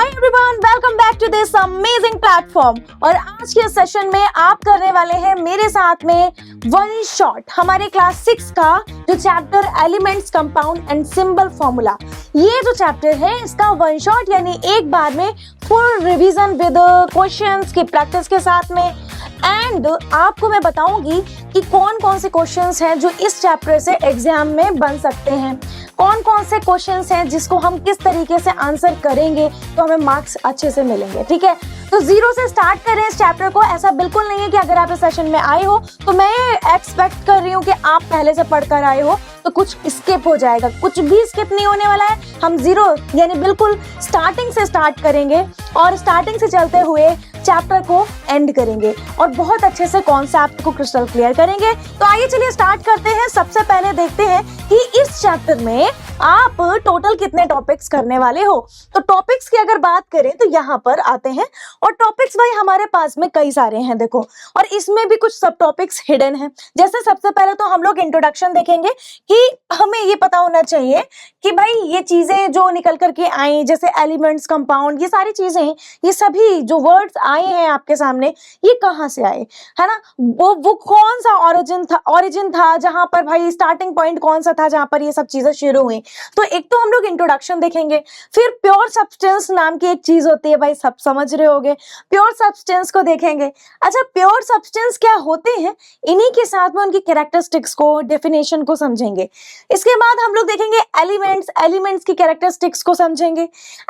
Hi everyone, welcome back to this amazing platform. और आज के सेशन में आप करने वाले हैं मेरे साथ में वन शॉट हमारे क्लास 6 का जो chapter elements, compound and symbol formula. ये जो चैप्टर है इसका वन शॉट यानी एक बार में फुल रिवीजन विद क्वेश्चंस की प्रैक्टिस के साथ में। एंड आपको मैं बताऊंगी कि कौन कौन से क्वेश्चंस हैं जो इस चैप्टर से एग्जाम में बन सकते हैं, कौन कौन से क्वेश्चंस हैं जिसको हम किस तरीके से आंसर करेंगे तो हमें मार्क्स अच्छे से मिलेंगे। ठीक है, तो जीरो से स्टार्ट करें इस चैप्टर को। ऐसा बिल्कुल नहीं है कि अगर आप इस सेशन में आए हो तो मैं एक्सपेक्ट कर रही हूँ कि आप पहले से पढ़कर आए हो तो कुछ स्किप हो जाएगा। कुछ भी स्किप नहीं होने वाला है। हम जीरो यानी बिल्कुल स्टार्टिंग से स्टार्ट करेंगे और स्टार्टिंग से चलते हुए चैप्टर को एंड करेंगे और बहुत अच्छे से कॉन्सेप्ट को क्रिस्टल क्लियर करेंगे। तो आइए चलिए स्टार्ट करते हैं। सबसे पहले देखते हैं कि इस चैप्टर में आप टोटल कितने टॉपिक्स करने वाले हो। तो टॉपिक्स की अगर बात करें तो यहाँ पर आते हैं और टॉपिक्स भाई हमारे पास में कई सारे हैं देखो, और इसमें भी कुछ सब टॉपिक्स हिडन हैं। जैसे सबसे पहले तो हम लोग इंट्रोडक्शन देखेंगे कि हमें ये पता होना चाहिए कि भाई ये चीजें जो निकल करके आई जैसे एलिमेंट्स, कंपाउंड, ये सारी चीजें, ये सभी जो वर्ड्स आए हैं आपके सामने ये कहाँ से आए, है ना। वो कौन सा ओरिजिन था जहां पर भाई स्टार्टिंग पॉइंट कौन सा था जहां पर ये सब चीजें शुरू हुई। तो एक तो हम लोग इंट्रोडक्शन देखेंगे, फिर प्योर सब्सटेंस नाम की एक चीज होती है, भाई सब समझ रहे होगे, प्योर सब्सटेंस को देखेंगे। अच्छा, प्योर सब्सटेंस क्या होते हैं, इन्हीं के साथ में उनकी कैरेक्टरिस्टिक्स को, डेफिनेशन को समझेंगे। इसके बाद हम लोग देखेंगे एलिमेंट्स की कैरेक्टरिस्टिक्स को समझेंगे।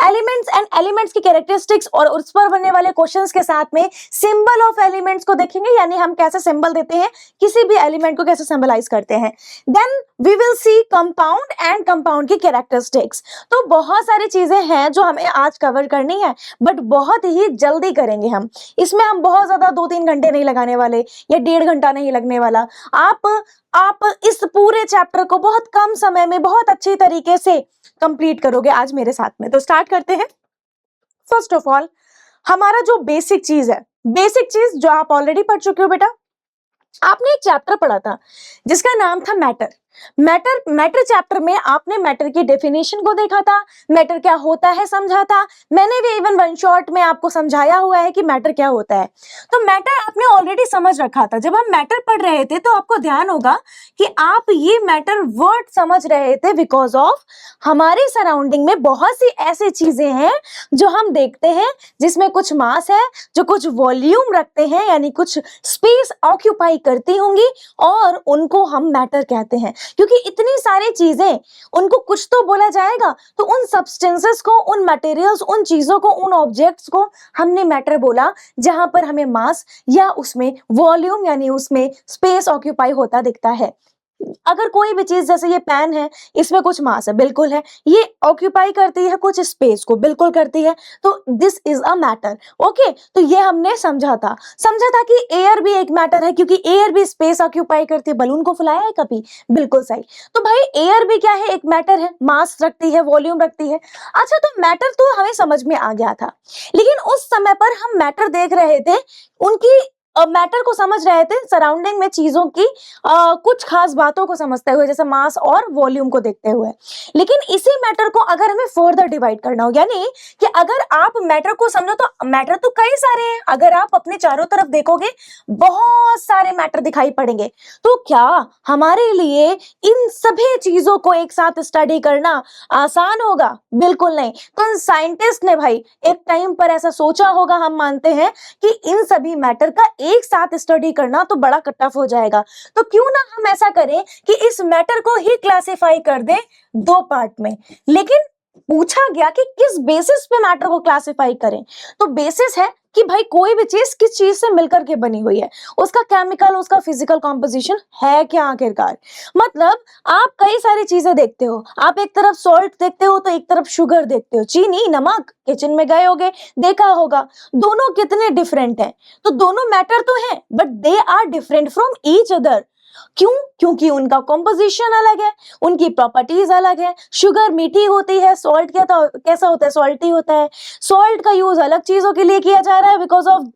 एलिमेंट्स की कैरेक्टरिस्टिक्स और उस पर बनने वाले क्वेश्चंस के साथ में सिंबल ऑफ एलिमेंट्स को देखेंगे, यानी हम कैसे सिंबल देते हैं, किसी भी एलिमेंट को कैसे सिंबलाइज करते हैं। Then we will see compound and compound की कैरेक्टरिस्टिक्स। तो बहुत सारी चीजें हैं जो हमें आज कवर करनी है, बट बहुत ही जल्दी करेंगे हम। इसमें हम बहुत ज्यादा 2-3 घंटे नहीं लगाने वाले या 1.5 घंटा नहीं लगने वाला। आप इस पूरे चैप्टर को बहुत कम समय में बहुत अच्छी तरीके से कंप्लीट करोगे आज मेरे साथ में। तो स्टार्ट करते हैं। फर्स्ट ऑफ ऑल हमारा जो बेसिक चीज है, बेसिक चीज जो आप ऑलरेडी पढ़ चुके हो बेटा, आपने एक चैप्टर पढ़ा था जिसका नाम था मैटर चैप्टर में आपने मैटर की डेफिनेशन को देखा था, मैटर क्या होता है समझा था। मैंने भी इवन वन शॉट में आपको समझाया हुआ है कि मैटर क्या होता है। तो मैटर आपने ऑलरेडी समझ रखा था। जब हम मैटर पढ़ रहे थे तो आपको ध्यान होगा कि आप ये मैटर वर्ड समझ रहे थे बिकॉज ऑफ हमारे सराउंडिंग में बहुत सी ऐसी चीजें हैं जो हम देखते हैं जिसमें कुछ मास है, जो कुछ वॉल्यूम रखते हैं, यानी कुछ स्पेस ऑक्यूपाई करती होंगी, और उनको हम मैटर कहते हैं। क्योंकि इतनी सारी चीजें, उनको कुछ तो बोला जाएगा, तो उन सब्सटेंसेस को, उन मटेरियल्स, उन चीजों को, उन ऑब्जेक्ट्स को हमने मैटर बोला, जहां पर हमें मास या उसमें वॉल्यूम यानी उसमें स्पेस ऑक्यूपाई होता दिखता है। अगर कोई भी चीज, जैसे ये पेन है, इसमें कुछ मास है, बिल्कुल है, ये ऑक्यूपाई करती है कुछ स्पेस को, बिल्कुल करती है, तो this is a matter. Okay, तो ये हमने समझा था कि एयर भी एक मैटर है क्योंकि एयर भी स्पेस ऑक्यूपाई करती है। बलून को फुलाया है कभी, बिल्कुल सही। तो भाई एयर भी क्या है, एक मैटर है, मास रखती है, वॉल्यूम रखती है। अच्छा, तो मैटर तो हमें समझ में आ गया था, लेकिन उस समय पर हम मैटर देख रहे थे, उनकी मैटर को समझ रहे थे सराउंडिंग में चीजों की कुछ खास बातों को समझते हुए, जैसे मास और वॉल्यूम को देखते हुए। लेकिन इसी मैटर को अगर हमें फर्दर डिवाइड करना हो, यानी कि अगर आप मैटर को समझो तो मैटर तो कई सारे हैं, अगर आप अपने चारों तरफ देखोगे बहुत सारे मैटर दिखाई पड़ेंगे। तो क्या हमारे लिए इन सभी चीजों को एक साथ स्टडी करना आसान होगा? बिल्कुल नहीं। तो साइंटिस्ट ने भाई एक टाइम पर ऐसा सोचा होगा, हम मानते हैं कि इन सभी मैटर का एक साथ स्टडी करना तो बड़ा टफ हो जाएगा। तो क्यों ना हम ऐसा करें कि इस मैटर को ही क्लासिफाई कर दें 2 पार्ट में। लेकिन पूछा गया कि किस बेसिस पे मैटर को क्लासिफाई करें। तो बेसिस है कि भाई कोई भी चीज किस चीज से मिलकर के बनी हुई है, उसका केमिकल, उसका फिजिकल कॉम्पोजिशन है क्या आखिरकार। मतलब आप कई सारी चीजें देखते हो, आप एक तरफ सॉल्ट देखते हो तो एक तरफ शुगर देखते हो, चीनी, नमक, किचन में गए होगे, देखा होगा, दोनों कितने डिफरेंट हैं। तो दोनों मैटर तो हैं, but they are different from each other. क्यों? क्योंकि उनका कॉम्पोजिशन अलग है, उनकी प्रॉपर्टीज अलग है। शुगर मीठी होती है, सॉल्ट कैसा होता है, सॉल्टी होता है। सॉल्ट का यूज अलग चीजों के लिए किया जा रहा है because of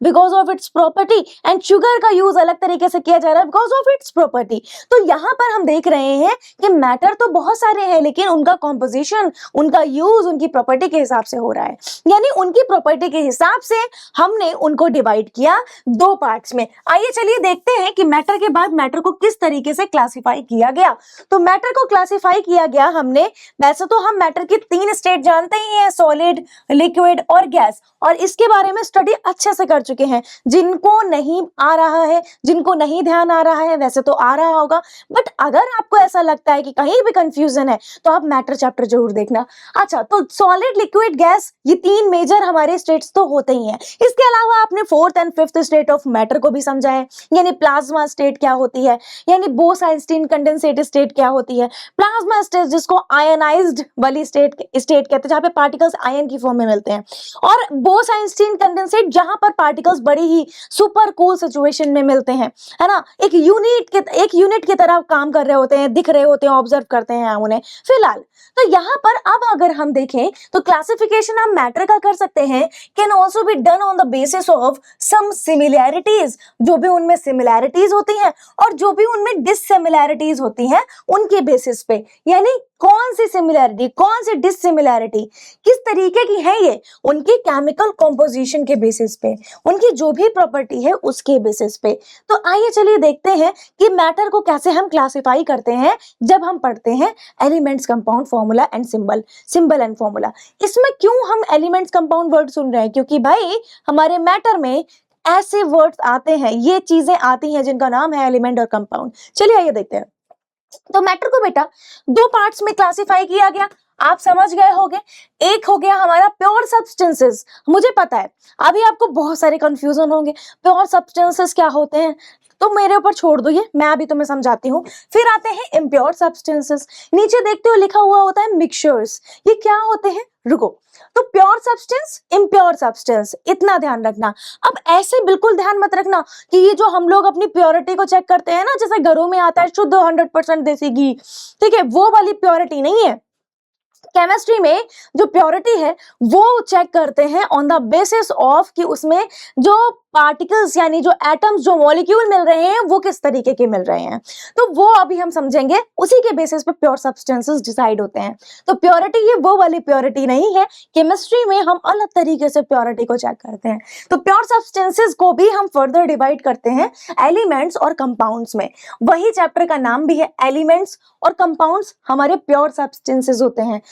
because of its property, and sugar का यूज अलग तरीके से किया जा रहा है बिकॉज ऑफ इट्स प्रॉपर्टी। तो यहाँ पर हम देख रहे हैं कि मैटर तो बहुत सारे हैं, लेकिन उनका कॉम्पोजिशन, उनका यूज उनकी प्रॉपर्टी के हिसाब से हो रहा है। यानी उनकी प्रॉपर्टी के हिसाब से हमने उनको डिवाइड किया दो पार्ट्स में। आइए चलिए देखते हैं कि मैटर के बाद मैटर को किस तरीके से क्लासिफाई किया गया। तो मैटर को क्लासिफाई किया गया हमने, वैसे तो हम मैटर की तीन स्टेट जानते ही हैं, सॉलिड, लिक्विड और गैस, और इसके बारे में स्टडी अच्छे से कर चुके हैं। जिनको नहीं आ रहा है, जिनको नहीं ध्यान आ रहा है, वैसे तो आ रहा होगा, बट अगर आपको ऐसा लगता है कि कहीं भी कंफ्यूजन है तो आप मैटर चैप्टर जरूर देखना। अच्छा, तो सॉलिड, लिक्विड, गैस, ये तीन मेजर हमारे स्टेट्स तो होते ही हैं। इसके अलावा आपने fourth and fifth state of matter को भी समझा है, यानी प्लाज्मा स्टेट क्या होती है, यानी बोस-आइंस्टीन कंडेंसेट स्टेट क्या होती है। प्लाज्मा स्टेट जिसको आयनाइज्ड वाली स्टेट कहते हैं, जहां पे पार्टिकल्स आयन की फॉर्म में मिलते हैं, और बोस-आइंस्टीन कंडेंसेट जहां पर पार्टिकल्स बड़ी ही सुपर कूल सिचुएशन में मिलते हैं, है ना, एक यूनिट की तरह काम कर रहे होते हैं, दिख रहे होते हैं, ऑब्जर्व करते हैं उन्हें। फिलहाल तो यहाँ पर अब अगर हम देखें तो क्लासिफिकेशन हम मैटर का कर सकते हैं, can also be done on the basis of some similarities, जो भी उनमें सिमिलैरिटीज होती हैं और जो भी उनमें डिससिमिलैरिटीज होती हैं उनके बेसिस पे। यानी कौन सी सिमिलैरिटी, कौन सी डिससिमिलैरिटी, किस तरीके की है ये, उनकी केमिकल कॉम्पोजिशन के बेसिस पे, उनकी जो भी प्रॉपर्टी है उसके बेसिस पे। तो आइए चलिए देखते हैं कि मैटर को कैसे हम क्लासिफाई करते हैं जब हम पढ़ते हैं elements, compound, formula and symbol and formula. इसमें क्यों हम एलिमेंट्स, कंपाउंड वर्ड सुन रहे हैं, क्योंकि भाई हमारे मैटर में ऐसे वर्ड्स आते हैं, ये चीजें आती हैं जिनका नाम है एलिमेंट और कंपाउंड। चलिए आइए देखते हैं। तो मैटर को बेटा दो पार्ट्स में क्लासिफाई किया गया, आप समझ गए होंगे। एक हो गया हमारा प्योर सब्सटेंसेस। मुझे पता है अभी आपको बहुत सारे कंफ्यूजन होंगे, प्योर सब्सटेंसेस क्या होते हैं, तो मेरे ऊपर छोड़ दो, ये मैं अभी तुम्हें समझाती हूँ। फिर आते हैं इम्प्योर सब्सटेंसेस, नीचे देखते हो लिखा हुआ होता है मिक्सचर्स, ये क्या होते हैं, रुको। तो प्योर सब्सटेंस, इम्प्योर सब्सटेंस, इतना ध्यान रखना। अब ऐसे बिल्कुल ध्यान मत रखना कि ये जो हम लोग अपनी प्योरिटी को चेक करते हैं ना, जैसे घरों में आता है शुद्ध 100% देसी घी, ठीक है, वो वाली प्योरिटी नहीं है। केमिस्ट्री में जो प्योरिटी है वो चेक करते हैं ऑन द बेसिस ऑफ कि उसमें जो पार्टिकल्स यानी जो एटम्स, जो मॉलिक्यूल मिल रहे हैं वो किस तरीके के मिल रहे हैं, तो वो अभी हम समझेंगे, उसी के बेसिस पे प्योर सब्सटेंसेस डिसाइड होते हैं। तो प्योरिटी ये वो वाली प्योरिटी नहीं है, केमिस्ट्री में हम अलग तरीके से प्योरिटी को चेक करते हैं। तो प्योर सब्सटेंसेस को भी हम फर्दर डिवाइड करते हैं एलिमेंट्स और कंपाउंड्स में। वही चैप्टर का नाम भी है एलिमेंट्स और कंपाउंड्स, हमारे प्योर सब्सटेंसेस होते हैं।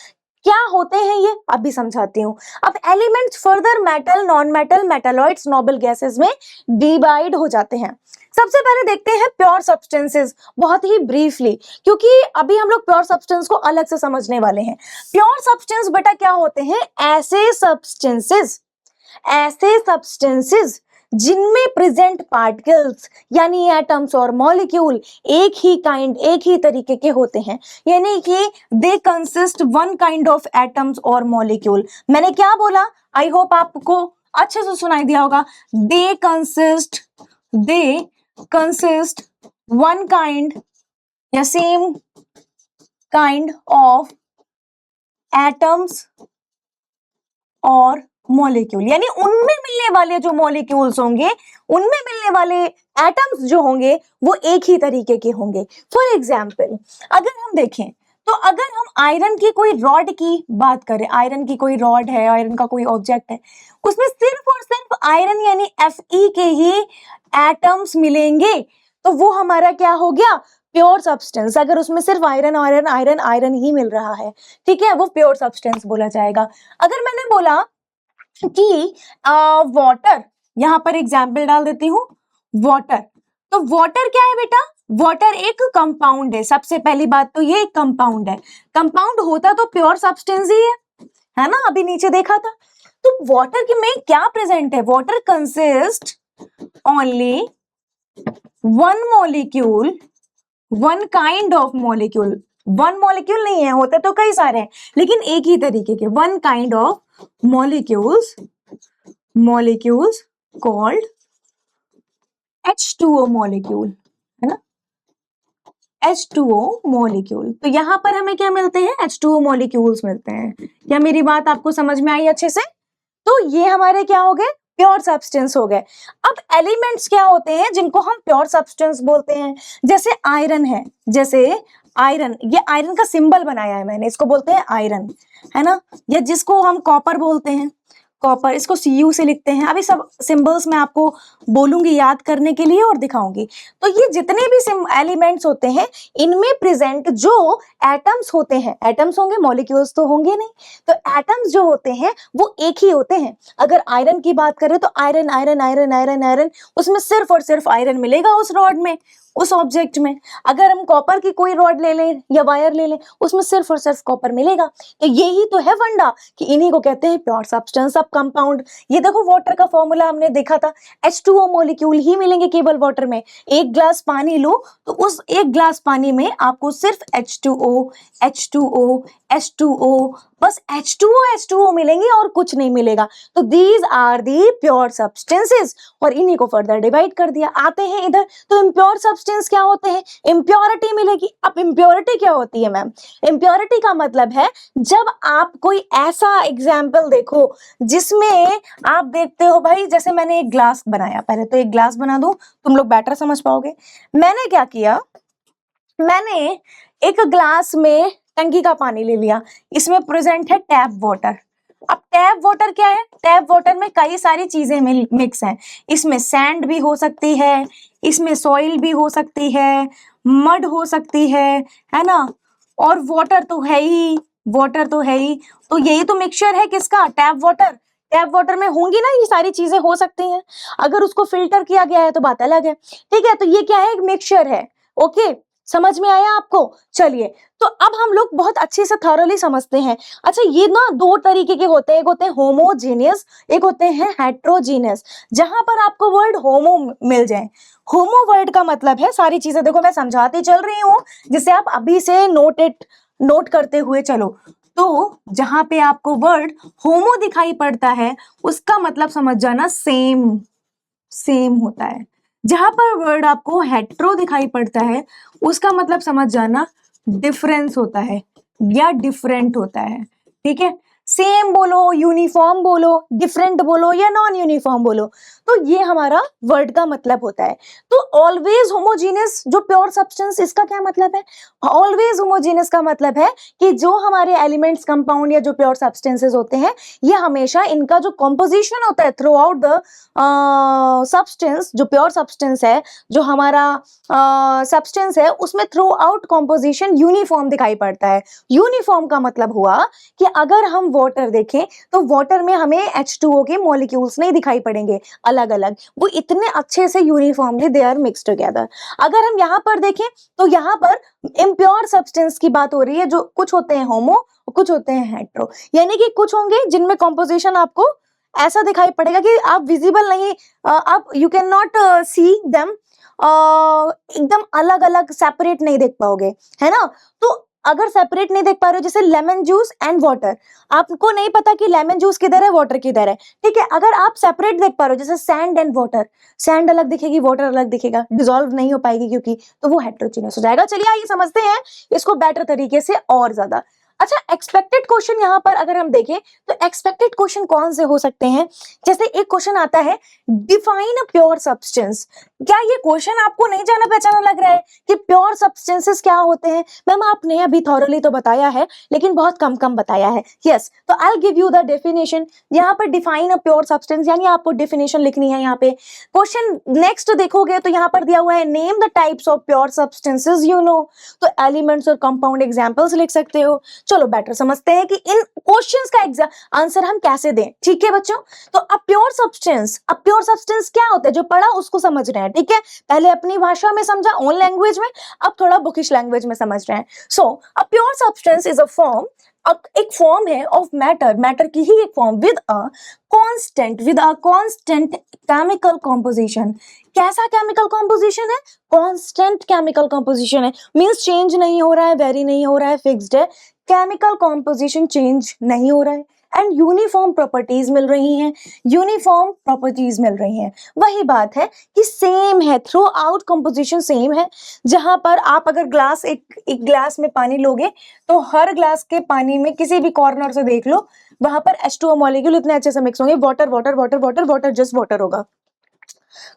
क्या होते हैं ये अभी समझाती हूँ। अब elements further metal, non metal, metalloids, noble gases में डिवाइड हो जाते हैं। सबसे पहले देखते हैं प्योर सब्सटेंसेस, बहुत ही ब्रीफली, क्योंकि अभी हम लोग प्योर सब्सटेंस को अलग से समझने वाले हैं। प्योर सब्सटेंस बेटा क्या होते हैं, ऐसे सब्सटेंसेस जिनमें प्रेजेंट पार्टिकल्स यानी एटम्स और मॉलिक्यूल एक ही तरीके के होते हैं, यानी कि they consist one kind of atoms और मॉलिक्यूल। मैंने क्या बोला, आई होप आपको अच्छे से सुनाई दिया होगा। दे कंसिस्ट वन काइंड या सेम काइंड ऑफ एटम्स और मॉलिक्यूल, यानी उनमें मिलने वाले जो मॉलिक्यूल्स होंगे, उनमें मिलने वाले एटम्स जो होंगे वो एक ही तरीके के होंगे। फॉर एग्जाम्पल अगर हम देखें तो अगर हम आयरन की कोई रॉड की बात करें, आयरन की कोई रॉड है, आयरन का कोई ऑब्जेक्ट है, उसमें सिर्फ और सिर्फ आयरन यानी Fe के ही एटम्स मिलेंगे, तो वो हमारा क्या हो गया, प्योर सब्सटेंस। अगर उसमें सिर्फ आयरन ही मिल रहा है, ठीक है, वो प्योर सब्सटेंस बोला जाएगा। अगर मैंने बोला कि वाटर, यहां पर एग्जाम्पल डाल देती हूं, वाटर, तो वाटर क्या है बेटा, वाटर एक कंपाउंड है। सबसे पहली बात तो ये कंपाउंड है, कंपाउंड होता तो प्योर सब्सटेंस ही है ना, अभी नीचे देखा था। तो वाटर के में क्या प्रेजेंट है, water consist only one molecule, one kind of molecule, one molecule नहीं है, होते तो कई सारे हैं लेकिन एक ही तरीके के, one kind of molecules called H2O molecule, है ना, H2O मॉलिक्यूल। तो यहां पर हमें क्या मिलते हैं, H2O मॉलिक्यूल्स मिलते हैं। क्या मेरी बात आपको समझ में आई अच्छे से? तो ये हमारे क्या हो गए, प्योर सब्सटेंस हो गए। अब एलिमेंट्स क्या होते हैं जिनको हम प्योर सब्सटेंस बोलते हैं? जैसे आयरन है, जैसे आयरन, ये आयरन का सिंबल बनाया है मैंने, इसको बोलते हैं आयरन, है ना। या जिसको हम कॉपर बोलते हैं, कॉपर, इसको Cu से लिखते हैं। अभी सब सिंबल्स मैं आपको बोलूंगी याद करने के लिए और दिखाऊंगी। तो ये जितने भी एलिमेंट्स होते हैं इनमें प्रेजेंट जो एटम्स होते हैं, एटम्स होंगे, मॉलिक्यूल्स तो होंगे नहीं, तो एटम्स जो होते हैं वो एक ही होते हैं। अगर आयरन की बात करें तो iron iron iron iron iron, उसमें सिर्फ और सिर्फ आयरन मिलेगा उस रॉड में, उस ऑब्जेक्ट में। अगर हम कॉपर की कोई रॉड ले लें या वायर ले लें, उसमें सिर्फ और सिर्फ कॉपर मिलेगा। तो यही तो है वंडा कि इन्हीं को कहते हैं प्योर सब्सटेंस, सब कंपाउंड। ये देखो वाटर का फॉर्मूला हमने देखा था, H2O मॉलिक्यूल ही मिलेंगे केवल वाटर में। एक ग्लास पानी लो तो उस एक ग्लास पानी में आपको सिर्फ H2O H2O H2O, बस H2O मिलेंगे और कुछ नहीं मिलेगा। तो these are the pure substances, और इन्हीं को फर्दर डिवाइड कर दिया। आते हैं इधर, तो इम्प्योर सब्सटेंस क्या होते हैं? इम्प्योरिटी मिलेगी। अब इम्प्योरिटी क्या होती है मैम? इम्प्योरिटी का मतलब है जब आप कोई ऐसा एग्जाम्पल देखो जिसमें आप देखते हो, भाई जैसे मैंने एक ग्लास बनाया, पहले तो एक ग्लास बना दूं, तुम लोग बेटर समझ पाओगे। मैंने क्या किया, मैंने एक ग्लास में टंकी का पानी ले लिया, इसमें प्रेजेंट है टैप वाटर। अब टैप वाटर क्या है? टैप वाटर में कई सारी चीजें मिक्स हैं। इसमें सैंड भी हो सकती है, इसमें सॉइल भी हो सकती है, मड हो सकती है ना, और वाटर तो है ही, वाटर तो है ही। तो यही तो मिक्सचर है किसका? Tap water. टैप वाटर में होंगी ना ये सारी चीजें, हो सकती हैं। अगर उसको फिल्टर किया गया है तो बात अलग है, ठीक है। तो ये क्या है? एक मिक्सचर है। ओके, समझ में आया आपको? चलिए, तो अब हम लोग बहुत अच्छे से थॉरली समझते हैं। अच्छा, ये ना दो तरीके के होते हैं, एक होते हैं होमोजेनियस, एक होते हैं हेट्रोजीनियस। जहां पर आपको वर्ड होमो मिल जाए, होमो वर्ड का मतलब है, सारी चीजें देखो मैं समझाती चल रही हूँ जिसे आप अभी से नोट करते हुए चलो। तो जहां पे आपको वर्ड होमो दिखाई पड़ता है उसका मतलब समझ जाना सेम, सेम होता है। जहां पर वर्ड आपको हेट्रो दिखाई पड़ता है उसका मतलब समझ जाना डिफरेंस होता है या डिफरेंट होता है, ठीक है। सेम बोलो, यूनिफॉर्म बोलो, डिफरेंट बोलो या नॉन यूनिफॉर्म बोलो, तो ये हमारा वर्ड का मतलब होता है। तो ऑलवेज होमोजीनियस जो प्योर सब्सटेंस, इसका क्या मतलब है? ऑलवेज होमोजीनियस का मतलब है कि जो हमारे एलिमेंट्स, कंपाउंड या जो प्योर सब्सटेंसेस होते हैं, ये हमेशा इनका जो कॉम्पोजिशन होता है थ्रू आउट द सब्सटेंस, जो प्योर सब्सटेंस है, जो हमारा सब्सटेंस है, उसमें थ्रू आउट कॉम्पोजिशन यूनिफॉर्म दिखाई पड़ता है। यूनिफॉर्म का मतलब हुआ कि अगर हम वाटर देखें तो वाटर में हमें H2O के मॉलिक्यूल्स नहीं दिखाई पड़ेंगे अलग अलग, वो इतने अच्छे से uniformly they are mixed together. अगर हम यहाँ पर देखें तो यहाँ पर इम्प्योर सब्सटेंस की बात हो रही है, जो कुछ होते हैं होमो, कुछ होते हैं हेट्रो, यानी कि कुछ होंगे जिनमें कॉम्पोजिशन आपको ऐसा दिखाई पड़ेगा कि आप विजिबल नहीं, आप you can not see them, एकदम अलग अलग सेपरेट नहीं देख पाओगे, है ना। तो अगर सेपरेट नहीं देख पा रहे हो, जैसे लेमन जूस एंड वाटर, आपको नहीं पता कि लेमन जूस किधर है, वाटर किधर है, ठीक है। अगर आप सेपरेट देख पा रहे हो, जैसे सैंड एंड वाटर, सैंड अलग दिखेगी, वाटर अलग दिखेगा, डिसॉल्व नहीं हो पाएगी क्योंकि, तो वो हेट्रोजीनियस हो जाएगा। चलिए आइए समझते हैं इसको बेटर तरीके से और ज्यादा। अच्छा, एक्सपेक्टेड क्वेश्चन यहाँ पर अगर हम देखें तो एक्सपेक्टेड क्वेश्चन कौन से हो सकते हैं? जैसे एक क्वेश्चन आता है, डिफाइन अ प्योर सब्सटेंस। क्या ये क्वेश्चन आपको नहीं जाना पहचाना लग रहा है कि प्योर सब्सटेंसेस क्या होते हैं? मैम आपने अभी थॉरली तो बताया है लेकिन बहुत कम कम बताया है। यस, तो I will give you the definition. यहाँ पर डिफाइन अ प्योर सब्सटेंस यानी आपको डेफिनेशन लिखनी है। यहाँ पे क्वेश्चन नेक्स्ट देखोगे तो यहाँ पर दिया हुआ है, name the types of pure substances you know. तो एलिमेंट्स और कंपाउंड एग्जाम्पल्स लिख सकते हो। चलो बेटर समझते हैं कि इन क्वेश्चंस का आंसर हम कैसे दें, ठीक है बच्चों। तो अब प्योर सब्सटेंस क्या होता है, जो पढ़ा उसको समझ रहे हैं, ठीक है। पहले अपनी भाषा में समझा, ओन लैंग्वेज में, अब थोड़ा बुकिश लैंग्वेज में समझ रहे हैं। So a pure substance is a form, एक फॉर्म है ऑफ मैटर की ही एक form with a constant chemical composition. कैसा केमिकल कॉम्पोजिशन है? कांस्टेंट केमिकल कॉम्पोजिशन है, मींस चेंज नहीं हो रहा है, वेरी नहीं हो रहा है, फिक्स्ड है। केमिकल कॉम्पोजिशन चेंज नहीं हो रहा है एंड यूनिफॉर्म प्रॉपर्टीज मिल रही हैं, यूनिफॉर्म प्रॉपर्टीज मिल रही हैं। वही बात है कि सेम है, थ्रू आउट कंपोजिशन सेम है। जहां पर आप अगर एक ग्लास में पानी लोगे तो हर ग्लास के पानी में किसी भी कॉर्नर से देख लो, वहां पर H2O मॉलिक्यूल इतने अच्छे से मिक्स होंगे, water water water water water, just water होगा।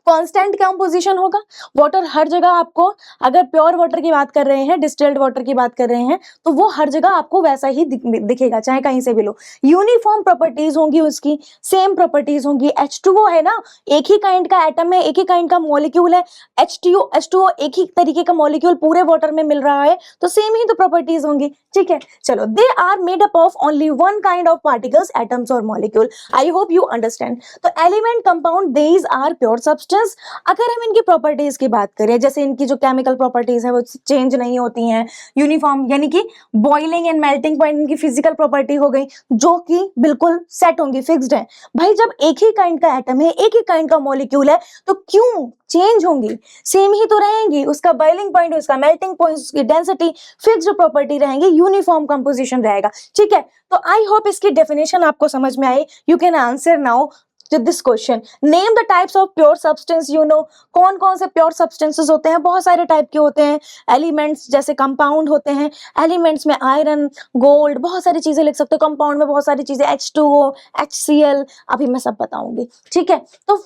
कांस्टेंट कंपोजिशन होगा, वाटर हर जगह आपको, अगर प्योर वाटर की बात कर रहे हैं, डिस्टिल्ड वाटर की बात कर रहे हैं, तो वो हर जगह आपको वैसा ही दिखेगा, चाहे कहीं से भी लो। यूनिफॉर्म प्रॉपर्टीज होंगी उसकी, सेम प्रॉपर्टीज होंगी। H2O है ना, एक ही काइंड का एटम है, एक ही काइंड का मॉलिक्यूल है। H2O एक ही तरीके का मॉलिक्यूल पूरे वाटर में मिल रहा है, तो सेम ही तो प्रॉपर्टीज होंगी, ठीक है। चलो, they are made up of only one kind of particles, atoms और molecule. I hope you understand. तो element, compound, these are pure substance. अगर हम इनकी प्रॉपर्टीज की बात करें, जैसे इनकी जो केमिकल प्रॉपर्टीज है वो चेंज नहीं होती हैं, यूनिफॉर्म, यानी कि बॉइलिंग एंड मेल्टिंग पॉइंट इनकी फिजिकल प्रॉपर्टी हो गई, जो कि बिल्कुल सेट होंगी, फिक्स्ड है। भाई जब एक ही काइंड का एटम है, एक ही काइंड का मॉलिक्यूल है, तो क्यों चेंज होंगी? सेम ही तो रहेंगी। उसका बॉइलिंग पॉइंट, उसका मेल्टिंग पॉइंट, उसकी डेंसिटी, फिक्स्ड प्रॉपर्टी रहेंगी, यूनिफॉर्म कंपोजिशन रहेगा, ठीक है। तो आई होप इसकी डेफिनेशन आपको समझ में आई। You can answer now to this question. Name the types of pure substance. You know कौन कौन से प्योर सब्सटेंसेस होते हैं? बहुत सारे टाइप के होते हैं। एलिमेंट्स जैसे कंपाउंड होते हैं, एलिमेंट्स में आयरन, गोल्ड, बहुत सारी चीजें लिख सकते हो। कंपाउंड में बहुत सारी चीजें, H2O, HCl, अभी मैं सब बताऊंगी, ठीक है। तो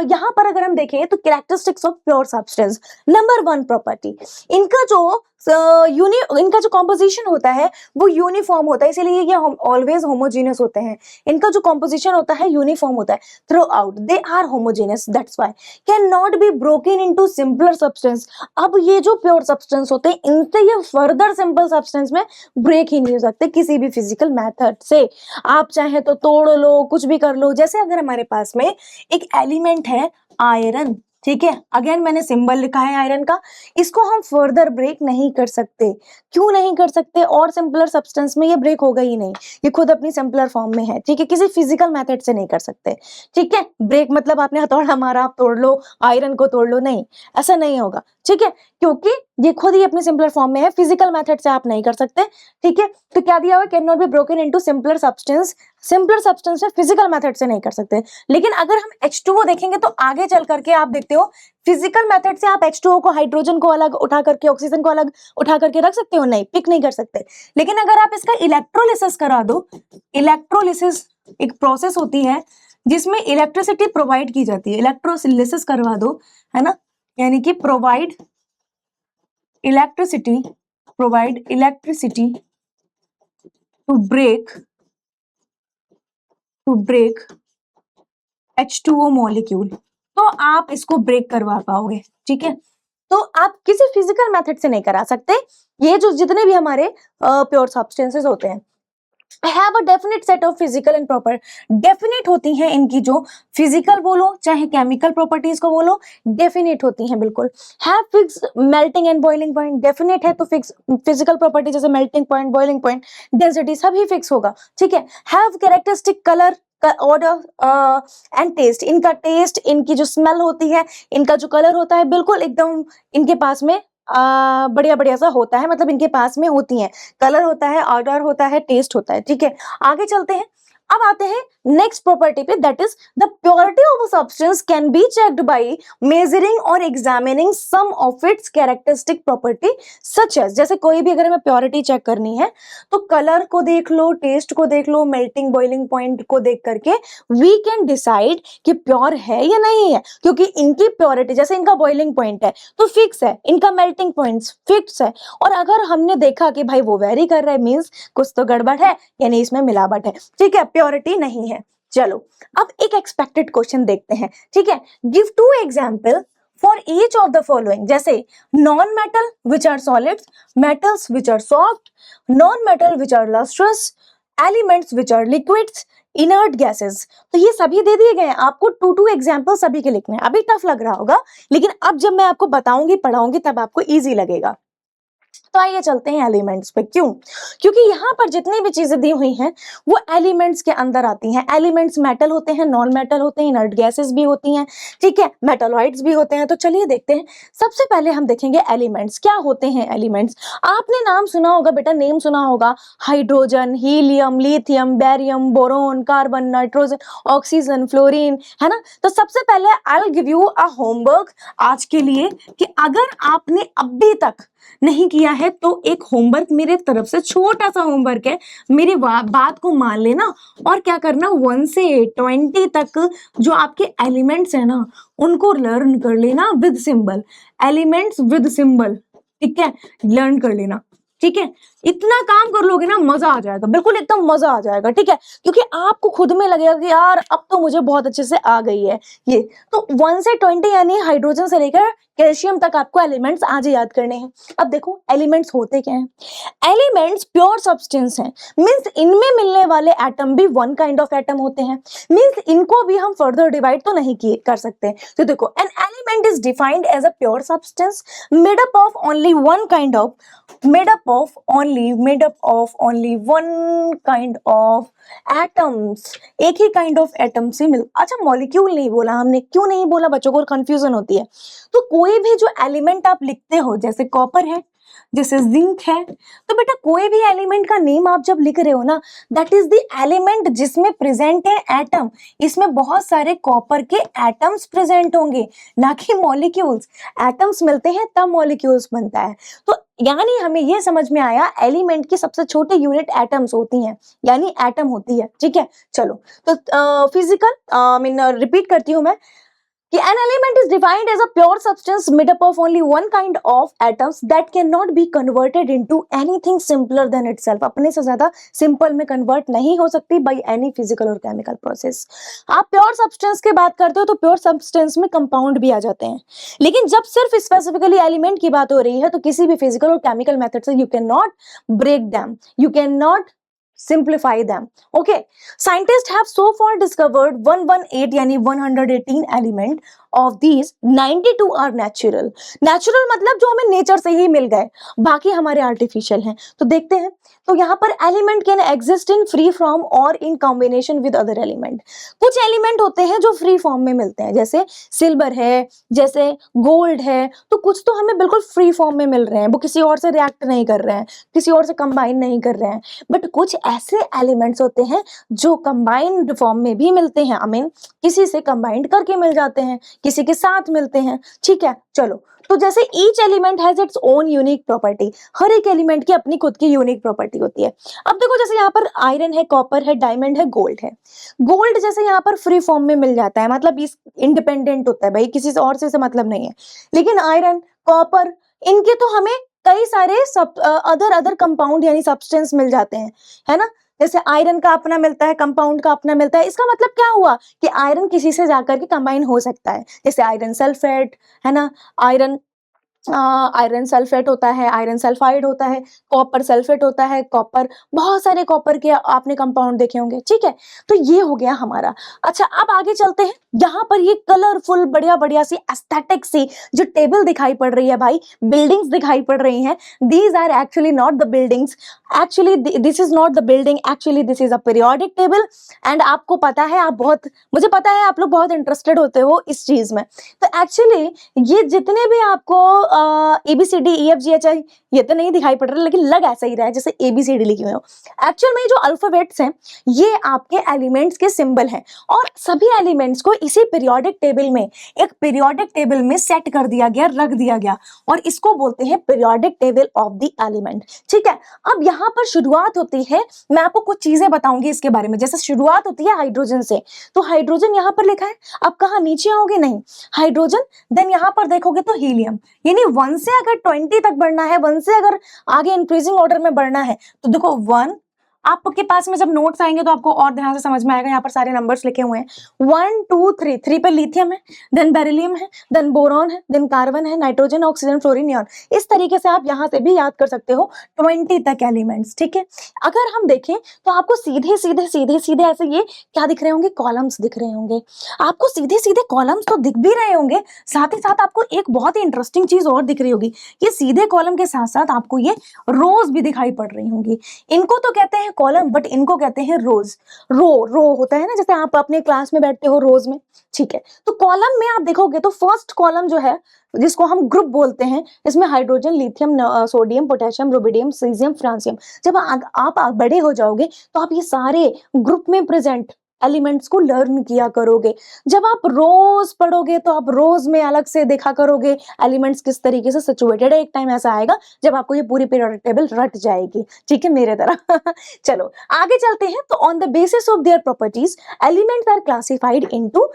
यहाँ पर अगर हम देखें तो characteristics of pure substance, number 1 property, इनका जो कॉम्पोजिशन होता है वो यूनिफॉर्म होता है, इसीलिए ये ऑलवेज होमोजीनियस होते हैं। इनका जो कॉम्पोजिशन होता है यूनिफॉर्म होता है throughout, they are homogeneous, that's why can not be broken into simpler substance. अब ये जो प्योर सब्सटेंस होते हैं, इनसे ये फर्दर सिंपल सब्सटेंस में ब्रेक ही नहीं हो सकते किसी भी फिजिकल मेथड से। आप चाहे तो तोड़ लो, कुछ भी कर लो। जैसे अगर हमारे पास में एक एलिमेंट है आयरन, ठीक है, अगेन मैंने सिंबल लिखा है आयरन का, इसको हम फर्दर ब्रेक नहीं कर सकते। क्यों नहीं कर सकते? और सिंपलर सब्सटेंस में ये ब्रेक होगा ही नहीं, ये खुद अपनी सिंपलर फॉर्म में है, ठीक है। किसी फिजिकल मेथड से नहीं कर सकते, ठीक है। ब्रेक मतलब आपने हथौड़ा मारा, आप तोड़ लो, आयरन को तोड़ लो, नहीं, ऐसा नहीं होगा, ठीक है, क्योंकि ये खुद ही अपनी सिंपलर फॉर्म में है, फिजिकल मेथड से आप नहीं कर सकते, ठीक है। तो क्या दिया हुआ? Can not be broken into simpler substance. Simpler substance में फिजिकल मेथड से नहीं कर सकते। लेकिन अगर हम H2O देखेंगे तो आगे चल करके आप देखते हो फिजिकल मेथड से आप H2O को, हाइड्रोजन को अलग उठा करके, ऑक्सीजन को अलग उठा करके रख सकते हो? नहीं, पिक नहीं कर सकते। लेकिन अगर आप इसका इलेक्ट्रोलिसिस करा दो, इलेक्ट्रोलिसिस एक प्रोसेस होती है जिसमें इलेक्ट्रिसिटी प्रोवाइड की जाती है, इलेक्ट्रोलिसिस करवा दो, है ना, यानी कि provide electricity to break H2O molecule, तो आप इसको ब्रेक करवा पाओगे, ठीक है। तो आप किसी फिजिकल मेथड से नहीं करा सकते। ये जो जितने भी हमारे प्योर सब्सटेंसेस होते हैं, have a definite set of physical and proper, definite होती हैं इनकी जो फिजिकल बोलो चाहे केमिकल प्रॉपर्टीज को बोलो, डेफिनेट होती हैं बिल्कुल। Have fix melting and boiling point, definite है तो फिक्स फिजिकल प्रॉपर्टी जैसे melting point, boiling point, density सभी फिक्स होगा, ठीक है। Have characteristic colour, odour and taste, इनका टेस्ट, इनकी जो स्मेल होती है, इनका जो कलर होता है, बिल्कुल एकदम इनके पास में बढ़िया बढ़िया सा होता है, मतलब इनके पास में होती है, कलर होता है, ऑर्डर होता है, टेस्ट होता है, ठीक है। आगे चलते हैं, अब आते हैं नेक्स्ट प्रॉपर्टी पे, that is the purity of a substance can be checked by measuring और examining some of its characteristic property such as, जैसे कोई भी अगर हमें प्योरिटी चेक करनी है तो कलर को देख लो, टेस्ट को देख लो, मेल्टिंग बॉइलिंग पॉइंट को देख करके वी कैन डिसाइड कि प्योर है या नहीं है, क्योंकि इनकी प्योरिटी, जैसे इनका बॉइलिंग पॉइंट है तो फिक्स है, इनका मेल्टिंग पॉइंट फिक्स है, और अगर हमने देखा कि भाई वो वेरी कर रहा है, मींस कुछ तो गड़बड़ है, यानी इसमें मिलावट है, ठीक है, प्योरिटी नहीं है। चलो अब एक एक्सपेक्टेड क्वेश्चन देखते हैं, ठीक है। Give 2 example for each of the following, जैसे non metal which are solids, metals which are soft, non metal which are lustrous, elements which are liquids, inert gases. तो ये सभी दे दिए गए हैं, आपको 2 एग्जांपल सभी के लिखने हैं। अभी टफ लग रहा होगा, लेकिन अब जब मैं आपको बताऊंगी, पढ़ाऊंगी, तब आपको इजी लगेगा। तो आइए चलते हैं एलिमेंट्स पे। क्यों? क्योंकि यहाँ पर जितनी भी चीजें दी हुई हैं वो एलिमेंट्स के अंदर आती हैं। एलिमेंट्स मेटल होते हैं, नॉन मेटल होते हैं, इनर्ट गैसेस भी होती हैं, ठीक है, मेटालॉइड्स भी होते हैं। तो चलिए देखते हैं। सबसे पहले हम देखेंगे एलिमेंट्स क्या होते हैं। एलिमेंट्स आपने नाम सुना होगा बेटा, नेम सुना होगा, hydrogen, helium, lithium, barium, boron, carbon, nitrogen, oxygen, fluorine, है ना। तो सबसे पहले I will give you a homework आज के लिए कि अगर आपने अभी तक नहीं किया किया है तो एक होमवर्क मेरे तरफ से, छोटा सा होमवर्क है, मेरी बात को मान लेना और क्या करना, 1 से 20 तक जो आपके एलिमेंट्स है ना उनको लर्न कर लेना with symbol, elements with symbol, ठीक है, लर्न कर लेना, ठीक है। इतना काम कर लोगे ना मजा आ जाएगा, बिल्कुल एकदम मजा आ जाएगा, ठीक है, क्योंकि आपको खुद में लगेगा कि यार अब तो मुझे बहुत अच्छे से आ गई है ये। तो 1 से 20 यानी हाइड्रोजन से लेकर कैल्शियम तक आपको एलिमेंट्स आज याद करने हैं। अब देखो एलिमेंट्स होते क्या हैं। एलिमेंट्स प्योर सब्सटेंस हैं, मींस इनमें मिलने वाले एटम भी वन काइंड ऑफ एटम होते हैं, मींस इनको भी हम फर्दर डिवाइड तो नहीं कर सकते। तो देखो an element is defined as a pure substance made up of only one kind of made up of only one kind of atoms, एक ही काइंड ऑफ एटम से मिल, अच्छा मॉलिक्यूल नहीं बोला हमने, क्यों नहीं बोला, बच्चों को कंफ्यूजन होती है। तो कोई भी जो एलिमेंट आप लिखते हो, जैसे कॉपर है, जैसे जिंक है, तो बेटा कोई भी एलिमेंट का नेम आप जब लिख रहे हो ना, दैट इज द एलिमेंट जिसमें प्रेजेंट है एटम, इसमें बहुत सारे कॉपर के एटम्स प्रेजेंट होंगे, ना कि मॉलिक्यूल्स। एटम्स मिलते हैं तब मॉलिक्यूल्स बनता है। तो यानी हमें यह समझ में आया एलिमेंट की सबसे छोटी यूनिट एटम्स होती हैं, यानी एटम होती है, ठीक है। चलो तो फिजिकल रिपीट करती हूं मैं कि an element is defined as a pure substance made up of only one kind of atoms that cannot be converted into anything simpler than itself। अपने से ज्यादा सिंपल में कन्वर्ट नहीं हो सकती by any physical और chemical process। आप pure substance की बात करते हो तो प्योर सब्सटेंस में कंपाउंड भी आ जाते हैं, लेकिन जब सिर्फ स्पेसिफिकली एलिमेंट की बात हो रही है तो किसी भी फिजिकल और केमिकल मेथड से you can not break them, you can not simplify them। Okay, scientists have so far discovered 118 यानी 118 element of these 92 are natural। natural मतलब जो हमें नेचर से ही मिल गए, बाकी हमारे आर्टिफिशियल हैं। तो देखते हैं, तो यहाँ पर element can exist in free form और in combination with other element. कुछ एलिमेंट होते हैं जो फ्री फॉर्म में मिलते हैं, जैसे सिल्वर है, जैसे गोल्ड है, तो कुछ तो हमें बिल्कुल फ्री फॉर्म में मिल रहे हैं, वो किसी और से रिएक्ट नहीं कर रहे हैं, किसी और से कंबाइन नहीं कर रहे हैं। बट कुछ ऐसे एलिमेंट्स होते हैं जो कंबाइंड फॉर्म में भी मिलते हैं, आई मीन किसी से कंबाइंड करके मिल जाते हैं, किसी के साथ मिलते हैं, ठीक है। चलो तो जैसे each element has its own unique property, हर एक एलिमेंट की अपनी खुद की यूनिक प्रॉपर्टी होती है। अब देखो जैसे यहाँ पर आयरन है, कॉपर है, डायमंड है, गोल्ड है। गोल्ड जैसे यहाँ पर फ्री फॉर्म में मिल जाता है, मतलब इस इंडिपेंडेंट होता है भाई, किसी से और से मतलब नहीं है। लेकिन आयरन, कॉपर, इनके तो हमें कई सारे अदर कंपाउंड यानी सब्सटेंस मिल जाते हैं, है ना। जैसे आयरन का अपना मिलता है, कंपाउंड का अपना मिलता है। इसका मतलब क्या हुआ कि आयरन किसी से जाकर के कंबाइन हो सकता है, जैसे आयरन सल्फेट, है ना, आयरन सल्फेट होता है, आयरन सल्फाइड होता है, कॉपर सल्फेट होता है, कॉपर, बहुत सारे कॉपर के आपने कंपाउंड देखे होंगे, ठीक है। तो ये हो गया हमारा। अच्छा अब आगे चलते हैं, यहाँ पर ये कलरफुल बढ़िया बढ़िया सी एस्थेटिक सी जो टेबल दिखाई पड़ रही है भाई, बिल्डिंग्स दिखाई पड़ रही हैं, these are actually not the buildings, actually this is not the building, actually this is a periodic table. And आपको पता है, मुझे पता है आप लोग बहुत इंटरेस्टेड होते हो इस चीज में। तो एक्चुअली ये जितने भी आपको ABCD EF GH ये तो नहीं दिखाई पड़ रहा, लेकिन लग ऐसा ही रहा है जैसे ABCD लिखे हुए हो। एक्चुअल में जो अल्फाबेट्स हैं ये आपके एलिमेंट्स के सिंबल हैं, और सभी एलिमेंट्स को इसी पीरियोडिक टेबल में, एक पीरियोडिक टेबल में सेट कर दिया गया, रख दिया गया, और इसको बोलते हैं periodic table of the element, ठीक है। अब यहाँ पर शुरुआत होती है, मैं आपको कुछ चीजें बताऊंगी इसके बारे में। जैसे शुरुआत होती है हाइड्रोजन से, तो हाइड्रोजन यहाँ पर लिखा है, अब कहाँ नीचे आओगे, नहीं हाइड्रोजन, देन यहाँ पर देखोगे तो हीलियम, यानी 1 से अगर 20 तक बढ़ना है, 1 से अगर आगे इंक्रीजिंग ऑर्डर में बढ़ना है, तो देखो 1, आपके पास में जब नोट्स आएंगे तो आपको और ध्यान से समझ में आएगा। यहाँ पर सारे नंबर्स लिखे हुए हैं, 1 2 3, 3 पे लिथियम है, देन बेरिलियम है, देन बोरॉन है, देन कार्बन है, नाइट्रोजन, ऑक्सीजन, फ्लोरीन, नियॉन। इस तरीके से आप यहाँ से भी याद कर सकते हो 20 तक एलिमेंट्स, ठीक है। अगर हम देखें तो आपको सीधे सीधे सीधे सीधे ऐसे ये क्या दिख रहे होंगे, कॉलम्स दिख रहे होंगे, आपको सीधे सीधे कॉलम्स तो दिख भी रहे होंगे, साथ ही साथ आपको एक बहुत ही इंटरेस्टिंग चीज और दिख रही होगी, ये सीधे कॉलम के साथ साथ आपको ये रोज भी दिखाई पड़ रही होंगी। इनको तो कहते हैं कॉलम, बट इनको कहते हैं रोज। रो होता है ना, जैसे आप अपने क्लास में बैठते हो रोज में, ठीक है। तो कॉलम में आप देखोगे तो फर्स्ट कॉलम जो है, जिसको हम ग्रुप बोलते हैं, इसमें hydrogen, lithium, sodium, potassium, rubidium, caesium, francium. जब आप बड़े हो जाओगे तो आप ये सारे ग्रुप में प्रेजेंट एलिमेंट्स को लर्न किया करोगे। जब आप रोज पढ़ोगे तो आप रोज में अलग से देखा करोगे एलिमेंट्स किस तरीके से सिचुएटेड है। एक टाइम ऐसा आएगा जब आपको ये पूरी पीरियोडिक टेबल रट जाएगी, ठीक है, मेरे तरह। चलो आगे चलते हैं। तो on the basis of their properties elements are classified into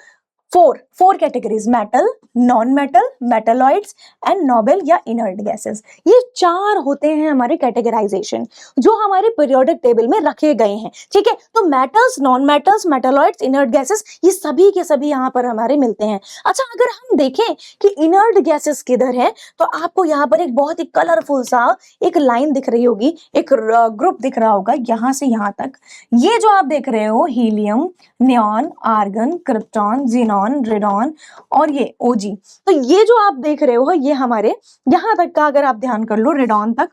four categories, metal, non metal, metalloids and noble या इनर्ट गैसेस। ये 4 होते हैं हमारे कैटेगराइजेशन जो हमारे पीरियोडिक टेबल में रखे गए हैं, ठीक है। तो metals, non metals, metalloids, inert gases, ये सभी के सभी यहाँ पर हमारे मिलते हैं। अच्छा, अगर हम देखें कि इनर्ट गैसेस किधर है तो आपको यहाँ पर एक बहुत ही कलरफुल सा एक लाइन दिख रही होगी, एक ग्रुप दिख रहा होगा यहाँ से यहाँ तक। ये जो आप देख रहे हो, helium, neon, argon, krypton, xenon, radon और ये ओजी, तो ये जो आप देख रहे हो ये हमारे यहां तक का अगर आप ध्यान कर लो रेडॉन तक,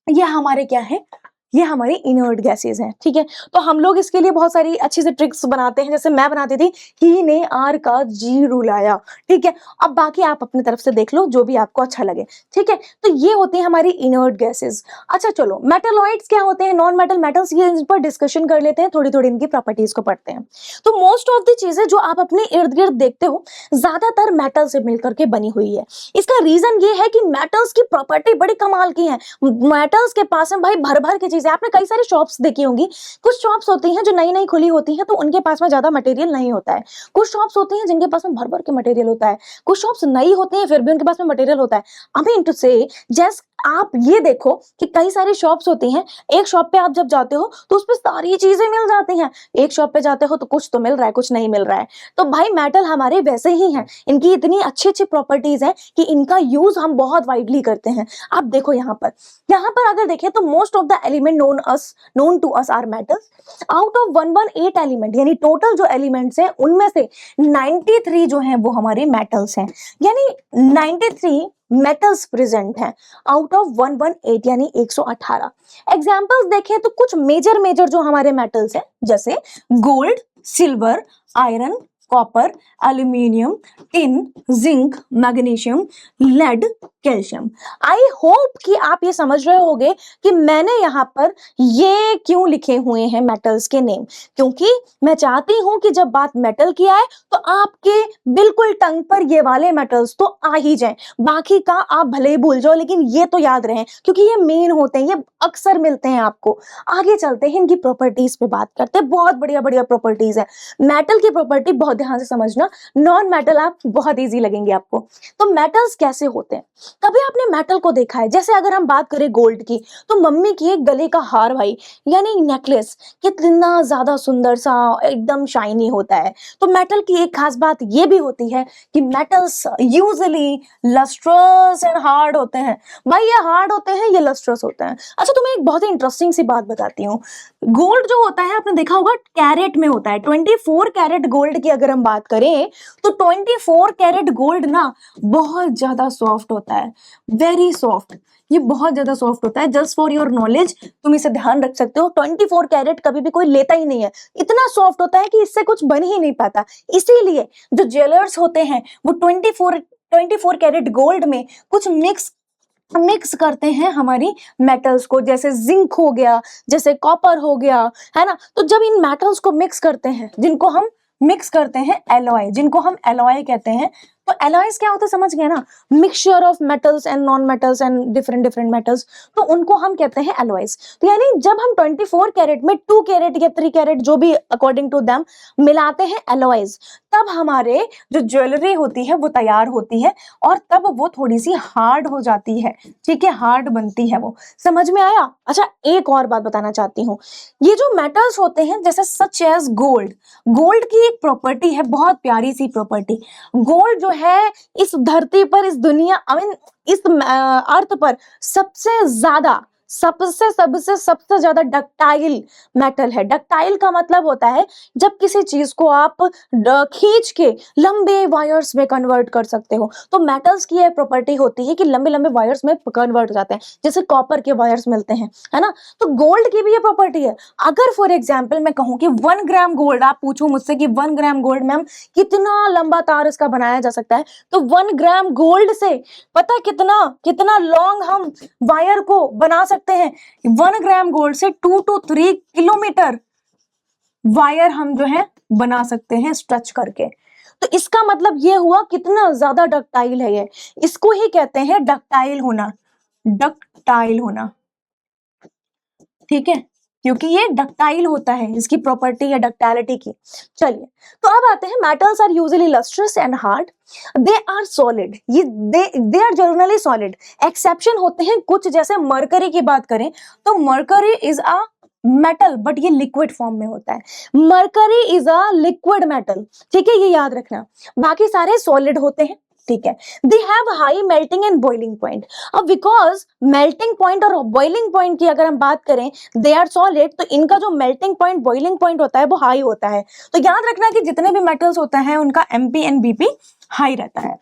ये हमारे क्या है, ये हमारे इनर्ट गैसेस हैं, ठीक है। तो हम लोग इसके लिए बहुत सारी अच्छी से ट्रिक्स बनाते हैं, जैसे मैं बनाती थी, ही ने आर का जी रुलाया, ठीक है। अब बाकी आप अपनी तरफ से देख लो जो भी आपको अच्छा लगे, ठीक है। तो ये होते हैं हमारी इनर्ट गैसेस। अच्छा चलो, मेटालॉइड्स क्या होते हैं, नॉन मेटल मेटल्स, ये इन पर डिस्कशन कर लेते हैं, थोड़ी थोड़ी इनकी प्रॉपर्टीज को पढ़ते हैं। तो मोस्ट ऑफ द चीजें जो आप अपने इर्द गिर्द देखते हो ज्यादातर मेटल से मिलकर के बनी हुई है। इसका रीजन ये है कि मेटल्स की प्रॉपर्टी बड़ी कमाल की है। मेटल्स के पास में भाई भर भर के चीजें, आपने कई सारी शॉप्स देखी होंगी, कुछ शॉप्स होती हैं जो नई नई खुली होती हैं तो उनके पास में ज्यादा मटेरियल नहीं होता है, कुछ शॉप्स होती हैं जिनके पास में भर भर के मटेरियल होता है, कुछ शॉप्स नई होती हैं फिर भी उनके पास में मटेरियल होता है। आई मीन टू से, जस्ट आप ये देखो कि कई सारी शॉप्स होती हैं, एक शॉप पे आप जब जाते हो तो उस पे सारी चीजें मिल जाती हैं, एक शॉप पे जाते हो तो कुछ तो मिल रहा है कुछ नहीं मिल रहा है। तो भाई मेटल हमारे वैसे ही हैं, इनकी इतनी अच्छी अच्छी प्रॉपर्टीज हैं कि इनका यूज हम बहुत वाइडली करते हैं। आप देखो यहाँ पर अगर देखें तो most of the element known to us are metals. Out of 118 element, यानी टोटल जो एलिमेंट्स हैं उनमें से 93 जो हैं वो हमारे मेटल्स हैं, यानी 93 मेटल्स प्रेजेंट हैं आउट ऑफ 118 यानी 118। एग्जांपल्स देखें तो कुछ मेजर जो हमारे मेटल्स हैं, जैसे gold, silver, iron, copper, aluminium, tin, zinc, magnesium, lead, calcium. I hope कि आप ये समझ रहे होंगे कि मैंने यहाँ पर ये क्यों लिखे हुए हैं मेटल्स के नेम, क्योंकि मैं चाहती हूं कि जब बात मेटल की आए तो आपके बिल्कुल टंग पर ये वाले मेटल्स तो आ ही जाएं, बाकी का आप भले ही भूल जाओ लेकिन ये तो याद रहें क्योंकि ये मेन होते हैं, ये अक्सर मिलते हैं आपको। आगे चलते हैं, इनकी प्रॉपर्टीज पे बात करते हैं। बहुत बढ़िया बढ़िया प्रॉपर्टीज है मेटल की। प्रॉपर्टी बहुत ध्यान से समझना, नॉन मेटल आप बहुत इजी लगेंगे आपको। तो मेटल्स कैसे होते हैं, कभी आपने मेटल को देखा है? जैसे अगर हम बात करें गोल्ड की तो मम्मी की एक गले का हार भाई, यानी नेकलेस, कितना ज्यादा सुंदर सा एकदम शाइनी होता है। तो मेटल की एक खास बात ये भी होती है कि metals usually lustrous and hard होते हैं। भाई ये हार्ड होते हैं, ये लस्ट्रस होते हैं। अच्छा तुम्हें एक बहुत ही इंटरेस्टिंग सी बात बताती हूँ। गोल्ड जो होता है आपने देखा होगा कैरेट में होता है। 24 कैरेट गोल्ड की अगर हम बात करें तो 24 कैरेट गोल्ड ना बहुत ज्यादा सॉफ्ट होता है, वेरी सॉफ्ट। ये बहुत ज्यादा सॉफ्ट होता है। जस्ट फॉर योर नॉलेज तुम इसे ध्यान रख सकते हो, 24 कैरेट कभी भी कोई लेता ही नहीं है, इतना सॉफ्ट होता है कि इससे कुछ बन ही नहीं पाता। इसीलिए जो ज्वेलर्स होते हैं वो 24 कैरेट गोल्ड में कुछ मिक्स करते हैं हमारी मेटल्स को, जैसे जिंक हो गया, जैसे कॉपर हो गया, है ना। तो जब इन मेटल्स को मिक्स करते हैं, जिनको हम मिक्स करते हैं एलॉय, जिनको हम एलॉय कहते हैं, तो एलॉयज क्या होता है समझ गए ना, mixture of metals and non metals and different metals, तो उनको हम कहते हैं एलॉयज। तो यानी जब हम 24 कैरेट में 2 कैरेट या 3 कैरेट जो भी अकॉर्डिंग टू देम मिलाते हैं एलॉयज, तब हमारे जो ज्वेलरी होती है वो तैयार होती है और तब वो थोड़ी सी हार्ड हो जाती है, ठीक है, हार्ड बनती है वो। समझ में आया? अच्छा एक और बात बताना चाहती हूँ, ये जो मेटल्स होते हैं जैसे सच एज गोल्ड, गोल्ड की एक प्रॉपर्टी है, बहुत प्यारी सी प्रॉपर्टी। गोल्ड जो है इस धरती पर, इस दुनिया आई मीन इस अर्थ पर सबसे ज्यादा डक्टाइल मेटल है। डक्टाइल का मतलब होता है जब किसी चीज को आप खींच के लंबे वायर्स में कन्वर्ट कर सकते हो। तो मेटल्स की यह प्रॉपर्टी होती है कि लंबे लंबे वायर्स में कन्वर्ट हो जाते हैं, जैसे कॉपर के वायर्स मिलते हैं, है ना। तो गोल्ड की भी ये प्रॉपर्टी है। अगर फॉर एग्जाम्पल मैं कहूं कि 1 ग्राम गोल्ड, आप पूछो मुझसे कि 1 ग्राम गोल्ड मैम कितना लंबा तार इसका बनाया जा सकता है, तो 1 ग्राम गोल्ड से पता कितना लॉन्ग हम वायर को बना सकते हैं। 1 ग्राम गोल्ड से 2 to 3 किलोमीटर वायर हम जो है बना सकते हैं स्ट्रेच करके। तो इसका मतलब ये हुआ कितना ज्यादा डक्टाइल है ये, इसको ही कहते हैं डक्टाइल होना, डक्टाइल होना, ठीक है, क्योंकि ये डक्टाइल होता है, इसकी प्रॉपर्टी है डक्टाइलिटी की। चलिए, तो अब आते हैं metals are usually lustrous and hard, they are solid, ये they are generally solid, exception होते हैं कुछ, जैसे मरकरी की बात करें तो mercury is a metal but ये लिक्विड फॉर्म में होता है, mercury is a liquid metal, ठीक है, ये याद रखना, बाकी सारे सॉलिड होते हैं, ठीक है। They have high melting and boiling point. अब बिकॉज मेल्टिंग पॉइंट और बॉइलिंग पॉइंट की अगर हम बात करें, दे आर सॉलिड, तो इनका जो मेल्टिंग पॉइंट बॉइलिंग पॉइंट होता है वो हाई होता है। तो याद रखना कि जितने भी मेटल्स होते हैं उनका एमपी एंड बीपी हाई रहता है।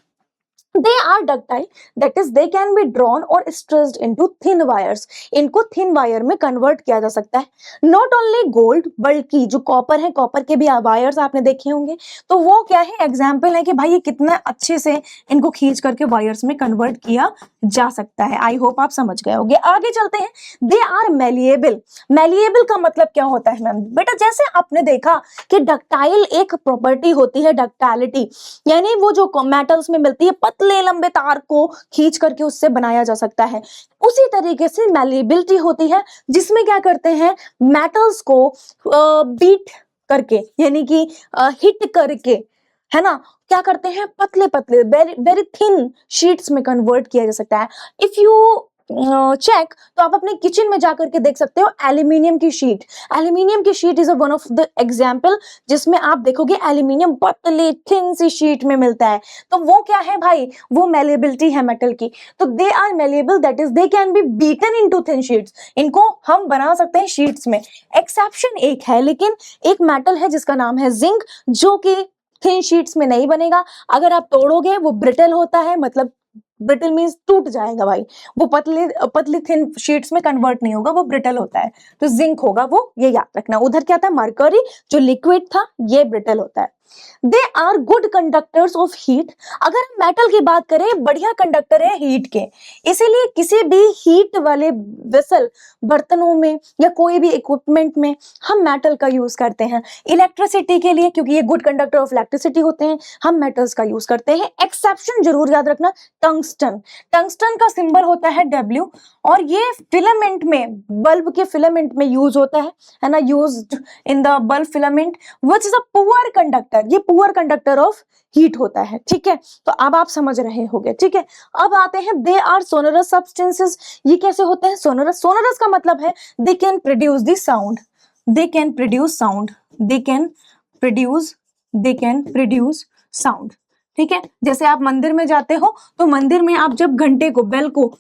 They are ductile, that is they can be drawn or stressed into thin wires. इनको thin wire में convert किया जा सकता है। Not only gold, बल्कि जो कॉपर है, कॉपर के भी वायर्स आपने देखे होंगे, तो वो क्या है, एग्जाम्पल है कि भाई ये कितना अच्छे से इनको खींच करके वायर्स में कन्वर्ट किया जा सकता है। आई होप आप समझ गए होंगे। आगे चलते हैं। दे आर मेलिएबल। मेलिएबल का मतलब क्या होता है मैम? बेटा जैसे आपने देखा कि डक्टाइल एक प्रॉपर्टी होती है, डक्टाइलिटी, यानी वो जो मेटल्स में मिलती है, पतले लंबे तार को खींच करके उससे बनाया जा सकता है, उसी तरीके से मेलिएबिलिटी होती है, जिसमें क्या करते हैं, मेटल्स को बीट करके, यानी कि हिट करके, है ना, क्या करते हैं, पतले पतले वेरी थिन शीट्स में कन्वर्ट किया जा सकता है। इफ यू चेक, तो आप अपने किचन में जाकर के देख सकते हो एल्यूमिनियम की शीट, एल्यूमिनियम की sheet is one of the example, जिसमें आप देखोगे एल्यूमिनियम पतले थिन सी शीट में मिलता है, तो वो क्या है भाई, वो मेलिएबिलिटी है मेटल की। तो they are malleable, that is they can be beaten into thin sheets, इनको हम बना सकते हैं शीट्स में। एक्सेप्शन एक है, लेकिन एक मेटल है जिसका नाम है जिंक, जो कि थिन शीट्स में नहीं बनेगा, अगर आप तोड़ोगे वो ब्रिटल होता है, मतलब ब्रिटल मींस टूट जाएगा भाई, वो पतले पतली थिन शीट्स में कन्वर्ट नहीं होगा, वो ब्रिटल होता है, तो जिंक होगा वो, ये याद रखना। उधर क्या था, मरकरी जो लिक्विड था, ये ब्रिटल होता है। They are good conductors of heat. अगर हम मेटल की बात करें, बढ़िया कंडक्टर है हीट के, इसीलिए किसी भी हीट वाले वेसल, बर्तनों में या कोई भी इक्विपमेंट में हम मेटल का यूज करते हैं। इलेक्ट्रिसिटी के लिए, क्योंकि ये गुड कंडक्टर ऑफ इलेक्ट्रिसिटी होते हैं, हम मेटल्स का यूज करते हैं। एक्सेप्शन जरूर याद रखना, टंगस्टन, टंगस्टन का सिंबल होता है W, और ये फिलामेंट में, बल्ब के फिलामेंट में यूज होता है ना, used in the bulb filament, which is a poor conductor, ये पुअर कंडक्टर ऑफ हीट होता है, ठीक है। तो अब आप समझ रहे होंगे, ठीक है। अब आते हैं, दे आर सोनरस सब्सटेंसेस। ये कैसे होते हैं सोनरस? सोनरस का मतलब है they can produce the sound, they can produce sound, they can produce sound, ठीक है। जैसे आप मंदिर में जाते हो, तो मंदिर में आप जब घंटे को, बेल को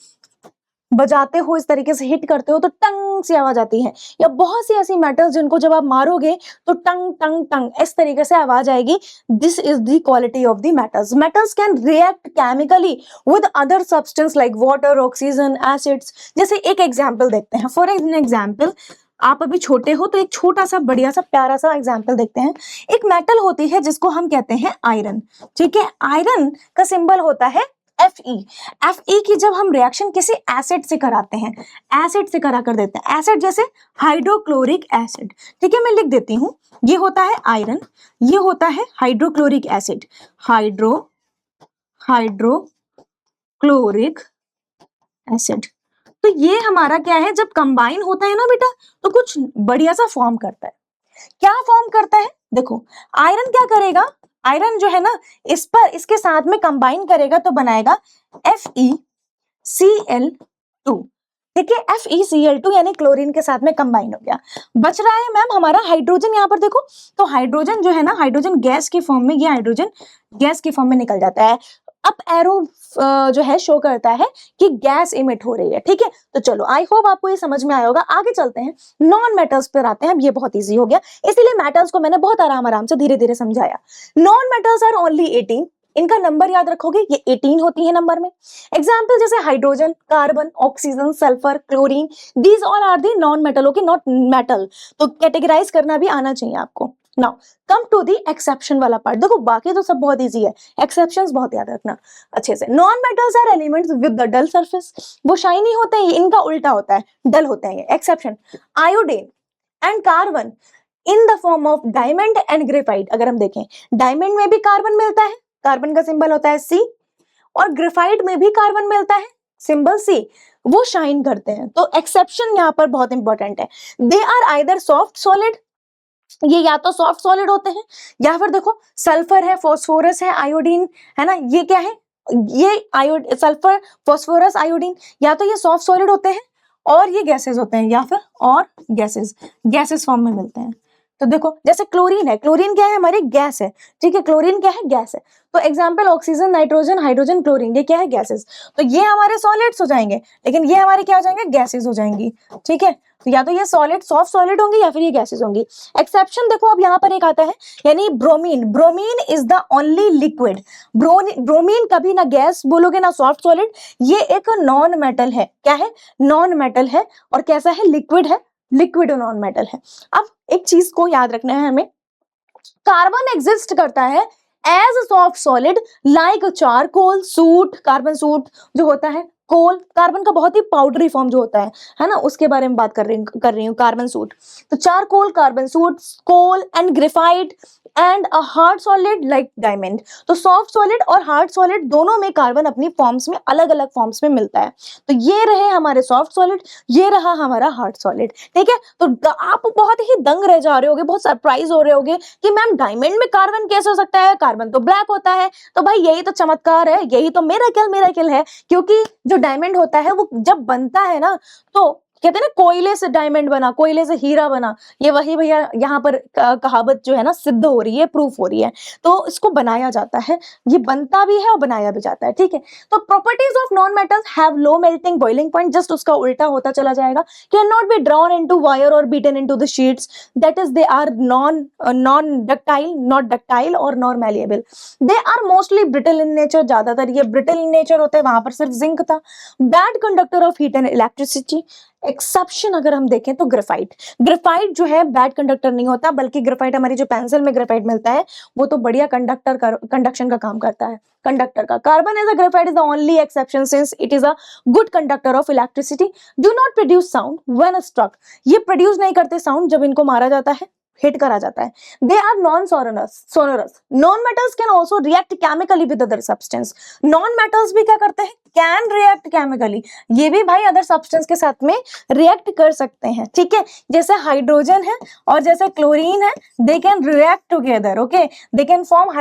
बजाते हो, इस तरीके से हिट करते हो, तो टंग सी आवाज आती है, या बहुत सी ऐसी मेटल्स जिनको जब आप मारोगे तो टंग टंग टंग इस तरीके से आवाज आएगी। This is the quality of the metals. Metals can react chemically with other substance like water, oxygen, acids. जैसे एक एग्जांपल देखते हैं, फॉर एग्जांपल आप अभी छोटे हो, तो एक छोटा सा बढ़िया सा प्यारा सा एग्जांपल देखते हैं। एक मेटल होती है जिसको हम कहते हैं आयरन, ठीक है। आयरन का सिंबल होता है Fe। Fe की जब हम रिएक्शन किसी एसिड से कराते हैं, एसिड से करा कर देते हैं, एसिड जैसे हाइड्रोक्लोरिक एसिड, ठीक है, मैं लिख देती हूं, ये होता है आयरन, ये होता है हाइड्रोक्लोरिक एसिड, हाइड्रोक्लोरिक एसिड। तो ये हमारा क्या है, जब कंबाइन होता है ना बेटा, तो कुछ बढ़िया सा फॉर्म करता है। क्या फॉर्म करता है? देखो, आयरन क्या करेगा, आयरन जो है ना, इस पर इसके साथ में कंबाइन करेगा तो बनाएगा FeCl2, ठीक है। FeCl2 यानी क्लोरीन के साथ में कंबाइन हो गया। बच रहा है मैम हमारा हाइड्रोजन, यहाँ पर देखो, तो हाइड्रोजन जो है ना, हाइड्रोजन गैस की फॉर्म में, ये हाइड्रोजन गैस की फॉर्म में निकल जाता है। अप एरो जो है शो करता है कि गैस इमिट हो रही है, ठीक है। तो चलो, आई होप आपको ये समझ में आया होगा। आगे चलते हैं, नॉन मेटल्स पर आते हैं। अब ये बहुत इजी हो गया, इसीलिए मेटल्स को मैंने बहुत आराम से धीरे धीरे समझाया। Non metals are only 18। इनका नंबर याद रखोगे, ये 18 होती है नंबर में। एग्जाम्पल जैसे hydrogen, carbon, oxygen, sulphur, chlorine, these all are the non metal, okay, not metal. तो कैटेगराइज करना भी आना चाहिए आपको। Now come to the exception वाला पार्ट। देखो बाकी तो सब बहुत इजी है, एक्सेप्शंस बहुत याद रखना अच्छे से। Non metals are elements with the dull surface, वो शाइनी होते हैं, इनका उल्टा होता है, डल होते हैं ये। Exception, iodine and carbon, in the form of diamond and graphite. अगर हम देखें डायमंड में भी कार्बन मिलता है, कार्बन का सिंबल होता है C, और ग्रेफाइट में भी कार्बन मिलता है, सिंबल C, वो शाइन करते हैं। तो एक्सेप्शन यहाँ पर बहुत इंपॉर्टेंट है। They are either soft solid, ये या तो सॉफ्ट सॉलिड होते हैं, या फिर देखो सल्फर है, फास्फोरस है, आयोडीन है ना, ये क्या है, ये सल्फर फास्फोरस आयोडीन, या तो ये सॉफ्ट सॉलिड होते हैं और ये गैसेस होते हैं, या फिर और गैसेस फॉर्म में मिलते हैं। तो देखो जैसे क्लोरीन है, क्लोरीन क्या है, हमारी गैस है, ठीक है, क्लोरीन क्या है, गैस है। तो example oxygen, nitrogen, hydrogen, chlorine, ये क्या है, गैसेस। तो ये हमारे सॉलिड्स हो जाएंगे, लेकिन ये हमारे क्या हो जाएंगे, गैसेस हो जाएंगी, ठीक है। तो या तो ये सॉलिड सॉफ्ट सॉलिड होंगी या फिर ये गैसेस होंगी। एक्सेप्शन देखो अब यहाँ पर एक आता है, यानी bromine. Bromine is the only liquid, bromine कभी ना गैस बोलोगे ना सॉफ्ट सॉलिड, ये एक नॉन मेटल है। क्या है, नॉन मेटल है, और कैसा है, लिक्विड है, लिक्विड और नॉन मेटल है। अब एक चीज को याद रखना है हमें, कार्बन एग्जिस्ट करता है as soft solid like charcoal, soot, carbon soot जो होता है, कोल, कार्बन का बहुत ही पाउडरी फॉर्म जो होता है ना, उसके बारे में बात कर रही हूँ, कार्बन सूट। तो charcoal, carbon soot, coal and graphite and a hard solid like diamond. तो सॉफ्ट सॉलिड और हार्ड सॉलिड दोनों में कार्बन अपनी फॉर्म्स में अलग अलग फॉर्म्स में मिलता है। तो ये रहे हमारे सॉफ्ट सॉलिड, ये रहा हमारा हार्ड सॉलिड, ठीक है। तो आप बहुत ही दंग रह जा रहे होगे, बहुत सरप्राइज हो रहे होगे कि मैम डायमंड में कार्बन कैसे हो सकता है, कार्बन तो ब्लैक होता है। तो भाई यही तो चमत्कार है, यही तो मिरेकल है, क्योंकि जो डायमंड होता है वो जब बनता है ना, तो कहते हैं ना कोयले से डायमंड बना, कोयले से हीरा बना, ये वही भैया यहाँ पर कहावत जो है ना सिद्ध हो रही है, प्रूफ हो रही है। तो इसको बनाया जाता है, ये बनता भी है और बनाया भी जाता है, ठीक है। तो properties of non metals have low melting boiling point, just उसका उल्टा होता चला जाएगा। Can not be drawn into wire और beaten into the sheets, that is they are non ductile, not ductile और non malleable. They are mostly brittle in nature, ज्यादातर ये brittle in nature होते हैं, वहां पर सिर्फ जिंक था। Bad conductor of heat and electricity. Exception अगर हम देखें तो ग्रेफाइट, ग्रेफाइट जो है बैड कंडक्टर नहीं होता, बल्कि ग्रेफाइट हमारी जो पेंसिल में ग्रेफाइट मिलता है वो तो बढ़िया कंडक्शन का काम करता है, कंडक्टर का। Carbon as a graphite is the only exception since it is a good conductor of electricity. Do not produce sound when struck, ये प्रोड्यूस नहीं करते साउंड जब इनको मारा जाता है, हिट करा जाता है। They are non sonorous. Non metals can also react chemically with other substance, non metals भी क्या करते हैं, कैन रिएक्ट केमिकली, ये भी भाई अदर सब्सटेंस के साथ में रिएक्ट कर सकते हैं, ठीक है। जैसे हाइड्रोजन है और जैसे क्लोरीन है, they can react together, okay, they can form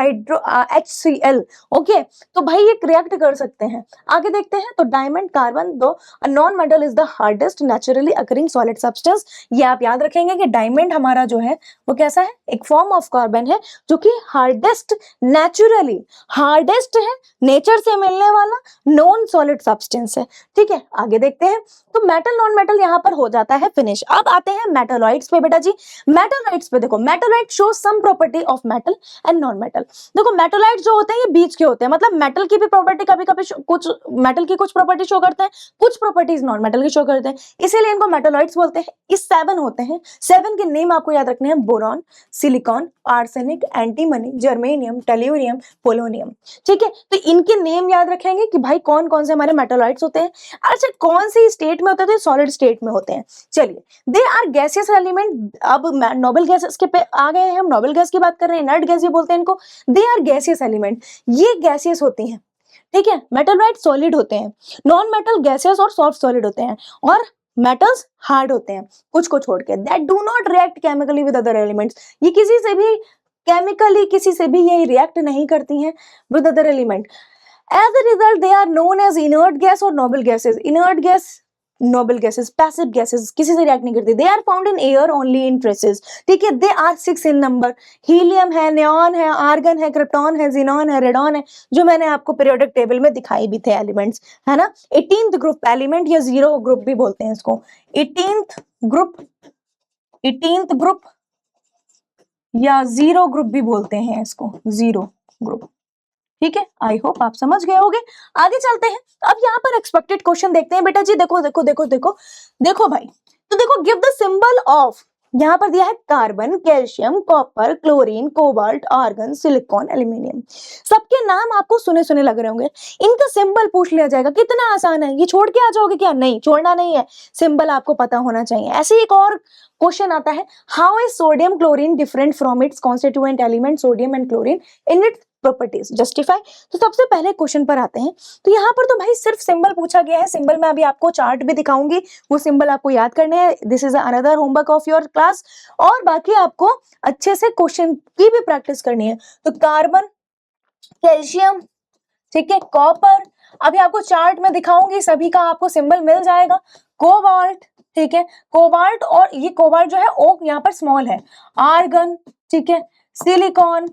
HCl, okay. तो भाई ये रिएक्ट कर सकते हैं। आगे देखते हैं, तो डायमंड, कार्बन, दो non metal is the hardest naturally occurring solid substance. ये आप याद रखेंगे कि डायमंड हमारा जो है वो कैसा है, एक फॉर्म ऑफ कार्बन है जो कि हार्डेस्ट, नेचुरली हार्डेस्ट है, नेचर से मिलने वाला नॉन सॉलिड सब्सटेंस है, ठीक है। आगे देखते हैं, तो मेटल नॉन मेटल यहाँ पर हो जाता है फिनिश। अब आते हैं मेटलॉइड्स पे बेटा जी। मेटलॉइड्स पे देखो, metalloid show sum property of metal and non metal. देखो मेटलॉइड जो होते हैं ये बीच के होते हैं, मतलब मेटल की भी प्रॉपर्टी कभी कभी कुछ मेटल की कुछ प्रॉपर्टी शो करते हैं, कुछ प्रॉपर्टीज नॉन मेटल की शो करते हैं, इसीलिए इनको मेटलॉइड्स बोलते हैं। इस 7 होते हैं, 7 के नेम आपको याद रखने हैं, boron, silicon, arsenic, antimony, germanium, tellurium, polonium, ठीक है। तो इनके नेम याद रखेंगे कि भाई कौन कौन से हमारे मेटलॉइड्स होते हैं। अच्छा, कौन सी स्टेट में होते हैं, तो सॉलिड स्टेट में होते हैं। चलिए, दे आर गैसियस एलिमेंट। अब नोबल गैसेस के पे आ गए हैं, हम नोबल गैस की बात कर रहे हैं, इनर्ट गैस भी बोलते हैं इनको। दे आर गैसियस एलिमेंट, ये गैसियस होती हैं, ठीक है। मेटलॉइड सॉलिड होते हैं, नॉन मेटल गैसियस और सॉफ्ट सॉलिड होते हैं, और मेटल्स हार्ड होते हैं कुछ को छोड़ के। That do not react chemically with other elements, ये किसी से भी केमिकली किसी से भी ये रिएक्ट नहीं करती हैं with other element. As a result they are known as inert gas और noble gases. Inert gas, noble gases, passive gases, किसी से रिएक्ट नहीं करती। They are found in air only in traces, ठीक है। They are 6 in number, helium है, neon है, argon है, क्रिप्टॉन है, जिनॉन है, रेडॉन है, जो मैंने आपको पीरियोडिक टेबल में दिखाई भी थे एलिमेंट्स, है ना। 18th ग्रुप एलिमेंट या जीरो ग्रुप भी बोलते हैं इसको, 18th ग्रुप या जीरो ग्रुप भी बोलते हैं इसको, जीरो ग्रुप, ठीक है। आई होप आप समझ गए होंगे। आगे चलते हैं, अब यहाँ पर एक्सपेक्टेड क्वेश्चन देखते हैं बेटा जी। देखो देखो देखो देखो देखो भाई, तो देखो गिव द सिंबल ऑफ यहाँ पर दिया है carbon, calcium, copper, chlorine, cobalt, argon, silicon, aluminium. सबके नाम आपको सुने सुने लग रहे होंगे। इनका सिंबल पूछ लिया जाएगा, कितना आसान है, ये छोड़ के आ जाओगे क्या? नहीं, छोड़ना नहीं है, सिंबल आपको पता होना चाहिए। ऐसे एक और क्वेश्चन आता है, how is sodium chlorine different from its constituent element sodium and chlorine in its properties, justify. तो सबसे पहले क्वेश्चन पर आते हैं। तो यहाँ पर तो भाई सिर्फ सिंबल पूछा गया है। सिंबल में अभी आपको चार्ट भी दिखाऊंगी, वो सिंबल आपको याद करने हैं। This is another homework of your class. और बाकी आपको अच्छे से क्वेश्चन की भी प्रैक्टिस करनी है। तो कार्बन, कैल्शियम, ठीक है, कॉपर, अभी आपको चार्ट में दिखाऊंगी, सभी का आपको सिंबल मिल जाएगा। कोबाल्ट, ठीक है, कोबाल्ट, और ये कोबाल्ट जो है ओ यहाँ पर स्मॉल है। आर्गन, ठीक है, सिलिकॉन,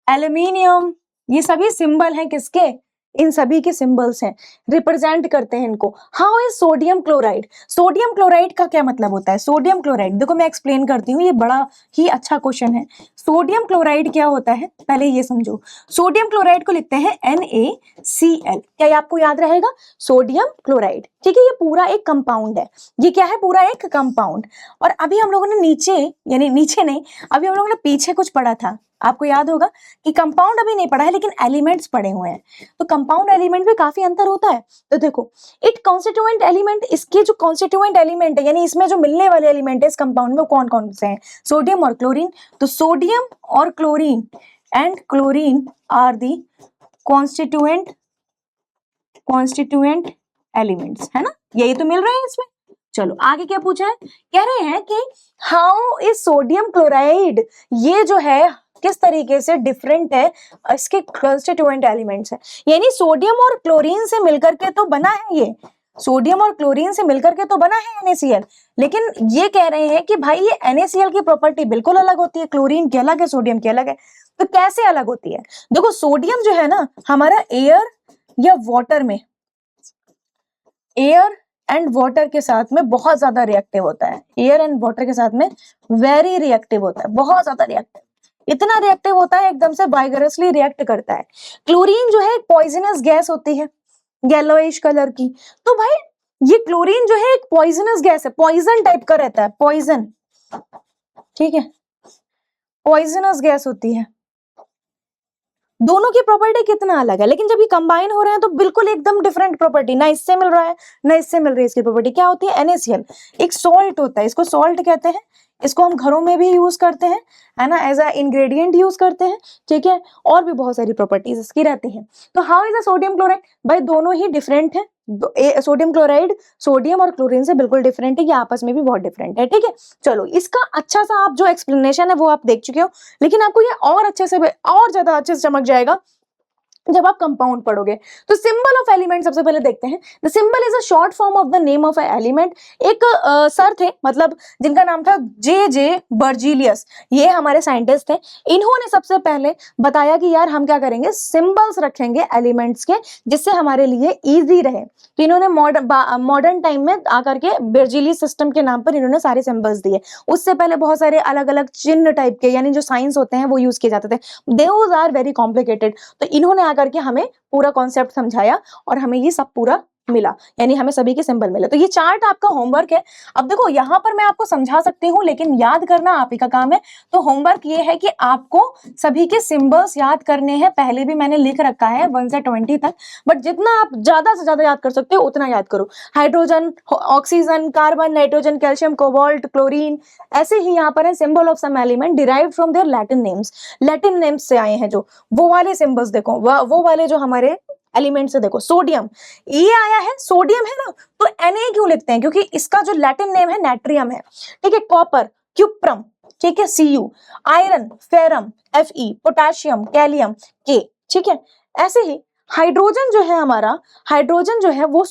एल्यूमिनियम, ये सभी सिंबल हैं किसके? इन सभी के सिंबल्स हैं, रिप्रेजेंट करते हैं इनको। How is sodium chloride? Sodium chloride का क्या मतलब होता है? सोडियम क्लोराइड देखो मैं एक्सप्लेन करती हूँ, ये बड़ा ही अच्छा क्वेश्चन है। सोडियम क्लोराइड क्या होता है पहले ये समझो। सोडियम क्लोराइड को लिखते हैं NaCl। क्या ये आपको याद रहेगा? सोडियम क्लोराइड, ठीक है, ये पूरा एक कंपाउंड है। ये क्या है? पूरा एक कंपाउंड। और अभी हम लोगों ने नीचे, यानी नीचे नहीं, अभी हम लोगों ने पीछे कुछ पढ़ा था, आपको याद होगा कि कंपाउंड अभी नहीं पढ़ा है लेकिन एलिमेंट्स पढ़े हुए हैं। तो कंपाउंड एलिमेंट में काफी अंतर होता है। तो देखो, इट कॉन्स्टिट्यूएंट एलिमेंट, इसके जो कॉन्स्टिट्यूएंट एलिमेंट है, यानी इसमें जो मिलने वाले एलिमेंट है इस कंपाउंड में, कौन कौन से हैं? सोडियम और क्लोरीन। तो सोडियम और chlorine and chlorine are the constituent elements, है ना? यही तो मिल रहे हैं इसमें। चलो आगे क्या पूछा है? कह रहे हैं कि हाउ इज सोडियम क्लोराइड, ये जो है किस तरीके से डिफरेंट है इसके कॉन्स्टिट्यूएंट एलिमेंट्स है। यानी सोडियम और क्लोरीन से मिलकर के तो बना है, ये सोडियम और क्लोरीन से मिलकर के तो बना है NaCl, लेकिन ये कह रहे हैं कि भाई ये NaCl की प्रॉपर्टी बिल्कुल अलग होती है, क्लोरीन की अलग है, सोडियम की अलग है। तो कैसे अलग होती है? देखो, सोडियम जो है ना हमारा एयर या वाटर में, एयर एंड वाटर के साथ में बहुत ज्यादा रिएक्टिव होता है। एयर एंड वाटर के साथ में वेरी रिएक्टिव होता है, बहुत ज्यादा रिएक्टिव, इतना रिएक्टिव होता है एकदम से वाइगरसली रिएक्ट करता है। क्लोरीन जो है एक पॉइजनस गैस होती है, येलोइश कलर की। तो भाई ये क्लोरीन जो है एक पॉइजनस गैस है, पॉइजन टाइप का रहता है, पॉइजन, ठीक है, पॉइजनस गैस होती है। दोनों की प्रॉपर्टी कितना अलग है, लेकिन जब ये कंबाइन हो रहे हैं तो बिल्कुल एकदम डिफरेंट प्रॉपर्टी, ना इससे मिल रहा है ना इससे मिल रही है। इसकी प्रॉपर्टी क्या होती है? NaCl एक सॉल्ट होता है, इसको सॉल्ट कहते हैं, इसको हम घरों में भी यूज करते हैं, है ना, एज अ इंग्रेडिएंट यूज करते हैं, ठीक है, और भी बहुत सारी प्रॉपर्टीज इसकी रहती हैं। तो how is a sodium chloride? भाई दोनों ही डिफरेंट है। सोडियम क्लोराइड सोडियम और क्लोरीन से बिल्कुल डिफरेंट है, ये आपस में भी बहुत डिफरेंट है, ठीक है। चलो, इसका अच्छा सा आप जो एक्सप्लेनेशन है वो आप देख चुके हो, लेकिन आपको ये और अच्छे से और ज्यादा अच्छे से चमक जाएगा जब आप कंपाउंड पढ़ोगे। तो सिंबल ऑफ एलिमेंट सबसे पहले देखते हैं। The symbol is a short form of the name of a element. एक सर थे, मतलब जिनका नाम था J.J. बर्जीलियस, ये हमारे साइंटिस्ट थे। इन्होंने सबसे पहले बताया कि यार हम क्या करेंगे, सिंबल्स रखेंगे एलिमेंट्स के, जिससे हमारे लिए इजी रहे। तो इन्होंने मॉडर्न टाइम में आकर के बर्जीलियस सिस्टम के नाम पर इन्होंने सारे सिंबल्स दिए। उससे पहले बहुत सारे अलग अलग चिन्ह टाइप के, यानी जो साइंस होते हैं वो यूज किए जाते थे। Those are very complicated. तो इन्होंने करके हमें पूरा कॉन्सेप्ट समझाया और हमें ये सब पूरा मिला, यानी हमें सभी के सिंबल मिले। तो ये चार्ट आपका होमवर्क है। अब देखो, यहां पर मैं आपको समझा सकती हूँ, लेकिन याद करना आप ही का काम है। तो होमवर्क ये है कि आपको सभी के सिंबल्स याद करने हैं। पहले भी मैंने लिख रखा है 1 से 20 तक, बट जितना आप ज्यादा से ज्यादा याद कर सकते हो उतना याद करो। Hydrogen, oxygen, carbon, nitrogen, calcium, cobalt, chlorine, ऐसे ही यहाँ पर है symbol of some element derived from their Latin names. Latin names से आए हैं जो, वो वाले सिंबल्स देखो, वो वाले जो हमारे एलिमेंट से देखो। सोडियम, ये आया है, सोडियम है ना, तो Na क्यों लिखते हैं? क्योंकि इसका जो लैटिन नेम है नाट्रियम है, ठीक है। कॉपर, क्यूप्रम, ठीक है, Cu। Iron, ferrum, Fe। Potassium, kalium, K, ठीक है। ऐसे ही हाइड्रोजन जो है हमारा, हाइड्रोजन जो है वो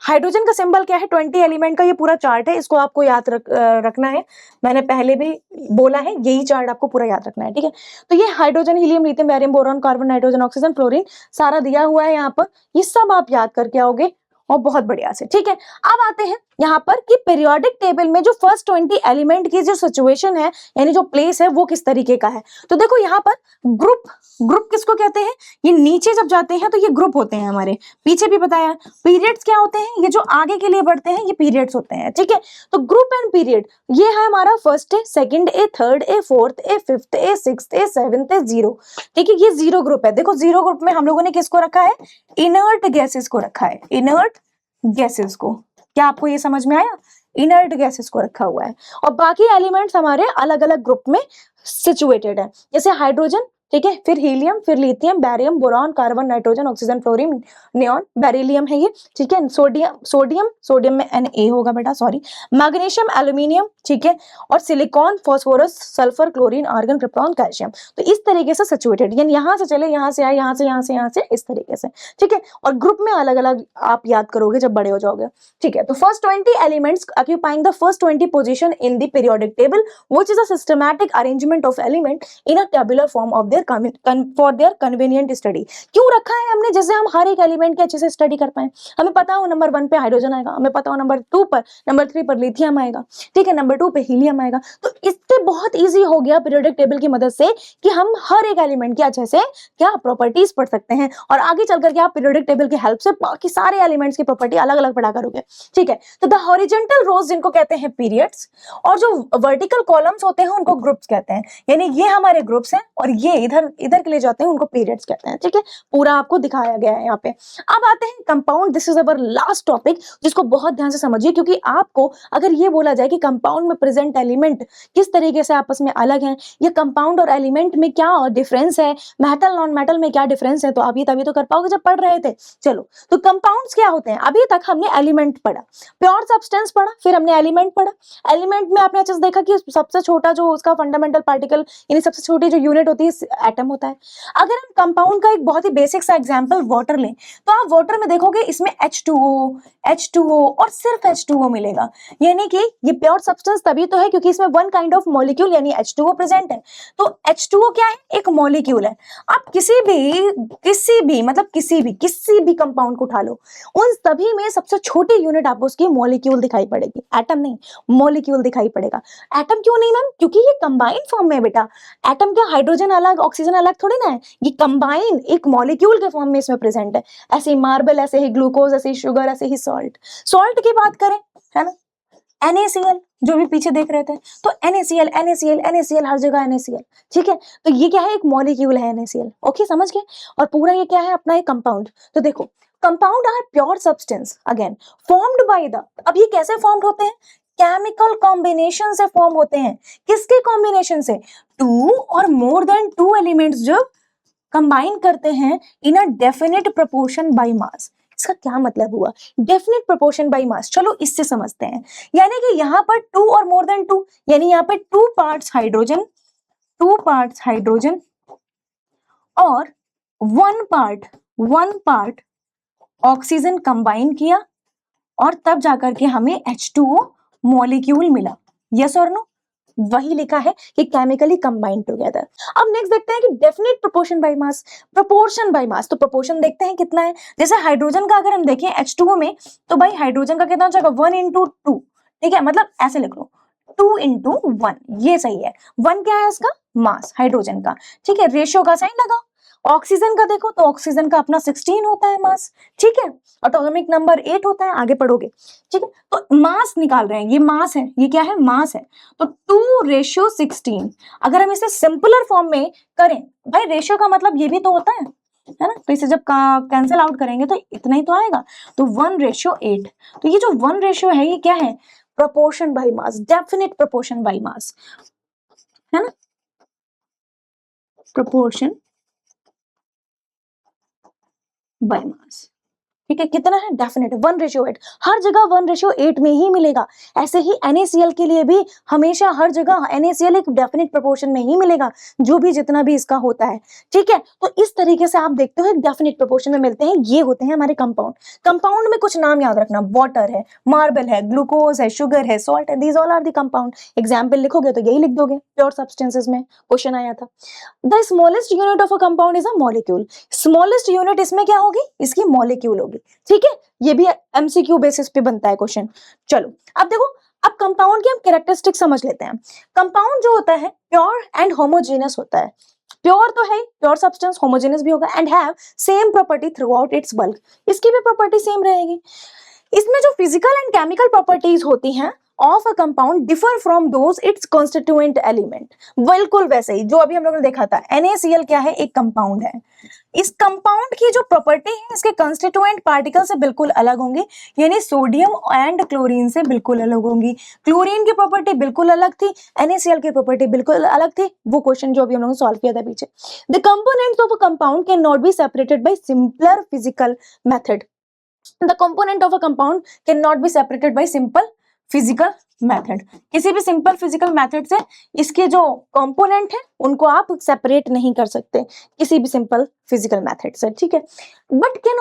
हाइड्रोजन का सिंबल क्या है? 20 एलिमेंट का ये पूरा चार्ट है, इसको आपको याद रखना है। मैंने पहले भी बोला है, यही चार्ट आपको पूरा याद रखना है, ठीक है। तो ये hydrogen, helium, lithium, barium, boron, carbon, nitrogen, oxygen, fluorine, सारा दिया हुआ है यहाँ पर। ये सब आप याद करके आओगे और बहुत बढ़िया से, ठीक है। अब आते हैं यहाँ पर कि पीरियोडिक टेबल में जो फर्स्ट 20 एलिमेंट की जो सिचुएशन है यानी जो प्लेस है वो किस तरीके का है। तो देखो यहाँ पर ग्रुप, ग्रुप किसको कहते हैं, ये नीचे जब जाते हैं तो ये ग्रुप होते हैं हमारे, पीछे भी बताया। पीरियड्स क्या होते हैं, ये जो आगे के लिए बढ़ते हैं ये पीरियड्स होते हैं, ठीक है। तो ग्रुप एंड पीरियड ये है हमारा first A, second A, third A, fourth A, fifth A, sixth A, seventh A, zero, ठीक है। ये जीरो ग्रुप है। देखो जीरो ग्रुप में हम लोगों ने किसको रखा है, इनर्ट गैसेस को रखा है, इनर्ट गैसेस को। क्या आपको ये समझ में आया, इनर्ट गैसेस को रखा हुआ है। और बाकी एलिमेंट्स हमारे अलग अलग ग्रुप में सिचुएटेड है, जैसे हाइड्रोजन, ठीक है, फिर हीलियम, फिर lithium, barium, boron, carbon, nitrogen, oxygen, fluorine, neon, beryllium है ये, ठीक है। सोडियम में Na होगा बेटा, सॉरी, मैग्नीशियम, एल्यूमिनियम, ठीक है, और silicon, phosphorus, sulphur, chlorine, argon, krypton, calcium. तो इस तरीके से सिचुएटेड, यानी यहाँ से चले, यहाँ से आए, यहाँ से इस तरीके से, ठीक है। और ग्रुप में अलग अलग आप याद करोगे जब बड़े हो जाओगे, ठीक है। तो first 20 elements occupying the first 20 position in the periodic table which is a systematic arrangement of element in a tabular form of for their convenient study. क्यों रखा है हमने, जैसे हम हर एक एलिमेंट के अच्छे से स्टडी कर पाए। हमें पता हो नंबर 1 पे हाइड्रोजन आएगा, हमें पता हो नंबर 2 पर, नंबर 3 पर लिथियम आएगा, ठीक है, नंबर 2 पे हीलियम आएगा। तो इससे बहुत इजी हो गया पीरियोडिक टेबल की मदद से कि हम हर एक एलिमेंट के अच्छे से क्या प्रॉपर्टीज पढ़ सकते हैं, और आगे चल करके आप पीरियोडिक टेबल की हेल्प से बाकी सारे एलिमेंट्स की प्रॉपर्टी अलग अलग पढ़ा करोगे, ठीक है। तो द हॉरिजॉन्टल रोज जिनको कहते हैं पीरियड्स, और जो वर्टिकल कॉलम्स होते हैं उनको ग्रुप्स कहते हैं, यानी ये हमारे ग्रुप्स हैं और ये इधर के लिए जाते हैं उनको पीरियड्स कहते हैं, ठीक है। पूरा आपको दिखाया गया है यहाँ पे। अब आते हैं compound, this is our last topic, जिसको बहुत ध्यान से समझिए, क्योंकि आपको अगर ये बोला जाए कि कंपाउंड में प्रेजेंट एलिमेंट किस तरीके से आपस में अलग हैं, ये कंपाउंड और एलिमेंट में क्या डिफरेंस है, मेटल नॉन मेटल में क्या डिफरेंस है, तो आप ये तभी तो कर पाओगे जब पढ़ रहे थे। चलो, तो कंपाउंड्स क्या होते हैं, अभी तक हमने एलिमेंट पढ़ा, प्योर सब्सटेंस पढ़ा, फिर हमने एलिमेंट पढ़ा। एलिमेंट में आपने अच्छे से देखा कि सबसे छोटा जो उसका फंडामेंटल पार्टिकल यानी सबसे छोटी जो यूनिट होती है एटम होता है। अगर हम कंपाउंड का एक बहुत ही बेसिक सा एग्जांपल वाटर लें, तो आप वाटर में देखोगे इसमें H2O और सिर्फ H2O मिलेगा, यानी कि ये प्योर सब्सटेंस तभी तो है क्योंकि इसमें वन काइंड ऑफ मॉलिक्यूल यानी H2O प्रेजेंट है। तो H2O क्या है, एक मॉलिक्यूल है। आप किसी भी कंपाउंड को उठा लो, उन सभी में सबसे छोटी यूनिट आपको उसकी मॉलिक्यूल दिखाई पड़ेगी, एटम नहीं, मॉलिक्यूल दिखाई पड़ेगा। एटम क्यों नहीं मैम, क्योंकि ये कंबाइंड फॉर्म में है बेटा। एटम क्या हाइड्रोजन अलग ऑक्सीजन अलग थोड़ी ना है, ये कंबाइन एक मॉलिक्यूल के फॉर्म में इसमें प्रेजेंट है। ऐसे ही मार्बल, ऐसे ही ग्लूकोज, ऐसे ही शुगर, ऐसे ही सॉल्ट की बात करें, है ना, NaCl जो भी पीछे देख रहे थे, तो NaCl हर जगह NaCl, ठीक है। तो ये क्या है, एक मॉलिक्यूल है NaCl, ओके, समझ गए। और पूरा ये क्या है, अपना एक कंपाउंड। तो देखो, compound are pure substance again formed by the, अब ये कैसे फॉर्म्ड होते हैं, केमिकल कॉम्बिनेशन से फॉर्म होते हैं। किसके कॉम्बिनेशन से, 2 और मोर देन 2 एलिमेंट्स जो कंबाइन करते हैं in a definite proportion by mass. इसका क्या मतलब हुआ, डेफिनेट प्रोपोर्शन बाय मास, चलो इससे समझते हैं। यानी कि यहाँ पर 2 और मोर देन 2, यानी यहाँ पे 2 पार्ट्स हाइड्रोजन और 1 पार्ट ऑक्सीजन कंबाइन किया, और तब जाकर के हमें H2O मॉलिक्यूल मिला, यस और नो, वही लिखा है कि केमिकली कंबाइंड टुगेदर। अब नेक्स्ट देखते हैं कि डेफिनेट प्रोपोर्शन बाय मास, तो प्रोपोर्शन देखते हैं कितना है। जैसे हाइड्रोजन का अगर हम देखें H2O में, तो भाई हाइड्रोजन का कितना हो जाएगा, 1:2, ठीक है, मतलब ऐसे लिख लो 2:1, ये सही है। 1 क्या है इसका, मास हाइड्रोजन का, ठीक है, रेशियो का साइन लगाओ। ऑक्सीजन का देखो तो ऑक्सीजन का अपना 16 होता है मास, ठीक है, एटॉमिक नंबर 8 होता है, आगे पढ़ोगे, ठीक है। तो मास निकाल रहे हैं, ये मास है, ये क्या है, मास है। तो 2:16, अगर हम इसे सिंपलर फॉर्म में करें, भाई रेशियो का मतलब ये भी तो होता है ना, तो इसे जब कैंसिल आउट करेंगे तो इतना ही तो आएगा, तो 1:8। तो ये जो 1 रेशियो है ये क्या है, proportion by mass, definite proportion by मास, है ना, प्रोपोर्शन बाय मास, ठीक है। कितना है, डेफिनेट 1:8, हर जगह 1:8 में ही मिलेगा। ऐसे ही NaCl के लिए भी हमेशा हर जगह NaCl एक डेफिनेट प्रोपोर्शन में ही मिलेगा, जो भी जितना भी इसका होता है, ठीक है। तो इस तरीके से आप देखते हो एक डेफिनेट प्रोपोर्शन में मिलते हैं, ये होते हैं हमारे कंपाउंड। कंपाउंड में कुछ नाम याद रखना, वाटर है, मार्बल है, ग्लूकोज है, शुगर है, सॉल्ट है, these all are the compound. Example लिखोगे तो यही लिख दोगे, प्योर सब्सटेंसेस में क्वेश्चन आया था। The smallest unit of a compound is a molecule, smallest unit इसमें क्या होगी, इसकी मॉलिक्यूल होगी। होगी। ठीक है, ये भी एमसीक्यू बेसिस पे बनता है क्वेश्चन। चलो अब देखो, अब कंपाउंड की हम कैरेक्टरिस्टिक समझ लेते हैं। कंपाउंड जो होता है प्योर एंड होमोजेनस होता है। प्योर तो है, प्योर सब्सटेंस, होमोजेनस भी होगा, and have same property through out it's bulk, इसकी भी प्रॉपर्टी सेम रहेगी। इसमें जो फिजिकल एंड केमिकल प्रॉपर्टीज होती हैं of a compound differ from those it's constituent element, बिल्कुल वैसे ही जो अभी हम लोगों ने देखा था, NaCl क्या है, एक कंपाउंड है। इस कंपाउंड की जो प्रॉपर्टी है इसके कंस्टिट्यूएंट पार्टिकल से बिल्कुल अलग होंगी, यानी सोडियम एंड क्लोरीन से बिल्कुल अलग होंगी। क्लोरीन की प्रॉपर्टी बिल्कुल अलग थी, NaCl की प्रॉपर्टी बिल्कुल अलग थी। वो क्वेश्चन जो अभी हम लोगों ने सॉल्व किया था पीछे। The components of a compound can not be separated by simpler physical method. The component of a compound cannot be separated by simple physical method। किसी भी सिंपल फिजिकल मेथड से इसके जो कंपोनेंट है उनको आप सेपरेट नहीं कर सकते किसी भी सिंपल फिजिकल मेथड से। ठीक है, but can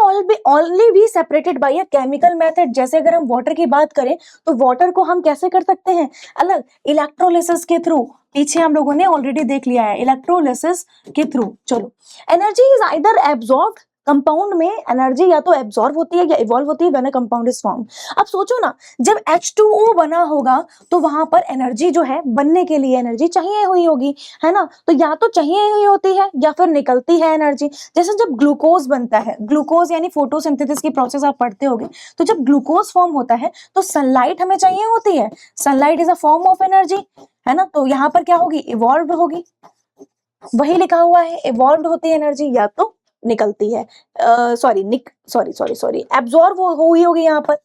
only be separated by a chemical method. जैसे अगर हम वाटर की बात करें तो वाटर को हम कैसे कर सकते हैं अलग, इलेक्ट्रोलिसिस के थ्रू। पीछे हम लोगों ने ऑलरेडी देख लिया है, इलेक्ट्रोलिसिस के थ्रू। चलो, energy is either absorbed, compound में एनर्जी या तो एब्सॉर्ब होती है या इवॉल्व होती है when a compound is form. अब सोचो ना, जब H2O बना होगा तो वहां पर एनर्जी जो है बनने के लिए एनर्जी चाहिए हुई होगी, है ना, तो या तो चाहिए हुई होती है या फिर निकलती है एनर्जी। जैसे जब ग्लूकोज बनता है, ग्लूकोज यानी फोटोसिंथेसिस की प्रोसेस आप पढ़ते होगे, तो जब ग्लूकोज फॉर्म होता है तो सनलाइट हमें चाहिए होती है, sunlight is a form of energy, है ना, तो यहाँ पर क्या होगी, इवॉल्व होगी। वही लिखा हुआ है, इवॉल्व होती है एनर्जी या तो निकलती है, सॉरी एब्जॉर्ब हुई होगी, यहाँ पर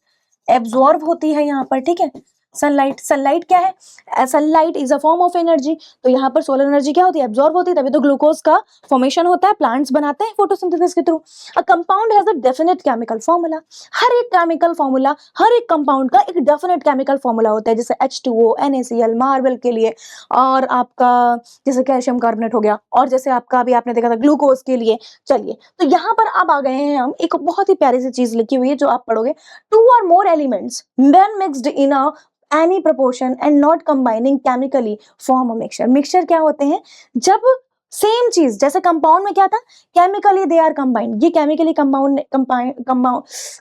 एब्जॉर्ब होती है यहाँ पर। ठीक है, सनलाइट क्या है, sunlight is a form of energy, तो यहाँ पर सोलर एनर्जी क्या होती है, एब्जॉर्ब होती है, तभी तो ग्लूकोज का फॉर्मेशन होता है, प्लांट्स बनाते हैं फोटोसिंथेसिस के थ्रू। A compound has a definite chemical formula, हर एक केमिकल फॉर्मूला, हर एक कंपाउंड का एक डेफिनेट केमिकल फॉर्मूला होता है, जैसे H2O, NaCl मार्बल के लिए, और आपका जैसे कैल्शियम कार्बोनेट हो गया, और जैसे आपका अभी आपने देखा था ग्लूकोज के लिए। चलिए, तो यहाँ पर अब आ गए हैं हम, एक बहुत ही प्यारी सी चीज लिखी हुई है जो आप पढ़ोगे, 2 or more elements when mixed in a any proportion and not combining chemically form a mixture। Mixture क्या होते हैं, जब सेम चीज, जैसे कंपाउंड में क्या था, केमिकली दे आर कंबाइंड, ये केमिकली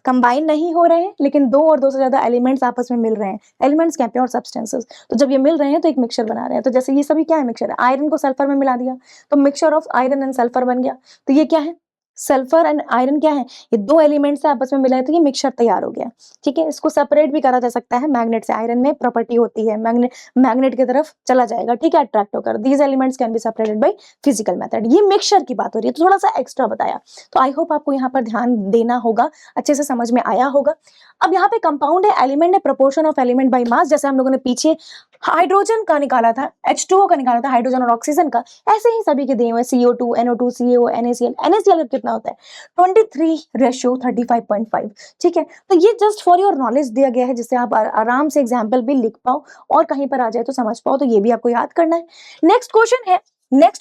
कंबाइन नहीं हो रहे हैं, लेकिन 2 और 2 से ज्यादा एलिमेंट्स आपस में मिल रहे हैं। एलिमेंट्स क्या, प्योर सब्सटेंसेस, तो जब ये मिल रहे हैं तो एक मिक्सचर बना रहे हैं। तो जैसे ये सभी क्या है, मिक्सचर है, आयरन को सल्फर में मिला दिया तो mixture of iron and sulphur बन गया। तो ये क्या है, सल्फर एंड आयरन क्या है, ये 2 एलिमेंट्स आपस में मिलाए तो ये मिक्सचर तैयार हो गया। ठीक है, इसको सेपरेट भी करा जा सकता है मैग्नेट से, आयरन में प्रॉपर्टी होती है मैग्नेट की तरफ चला जाएगा, ठीक है, अट्रैक्ट होकर। These elements can be separated by physical method. ये मिक्सचर की बात हो रही है, तो थोड़ा सा एक्स्ट्रा बताया, तो आई होप आपको यहाँ पर ध्यान देना होगा, अच्छे से समझ में आया होगा। अब यहाँ पे कंपाउंड है, एलिमेंट है, proportion of element by mass, जैसे हम लोगों ने पीछे हाइड्रोजन का निकाला था, H2O का निकाला था, हाइड्रोजन और ऑक्सीजन का, ऐसे ही सभी के दिए हुए CO2, NO2, CaO, NaCl। NaCl कितना होता है, 23:35.5। ठीक है, तो ये जस्ट फॉर योर नॉलेज दिया गया है, जिससे आप आराम से एग्जाम्पल भी लिख पाओ और कहीं पर आ जाए तो समझ पाओ, तो ये भी आपको याद करना है। नेक्स्ट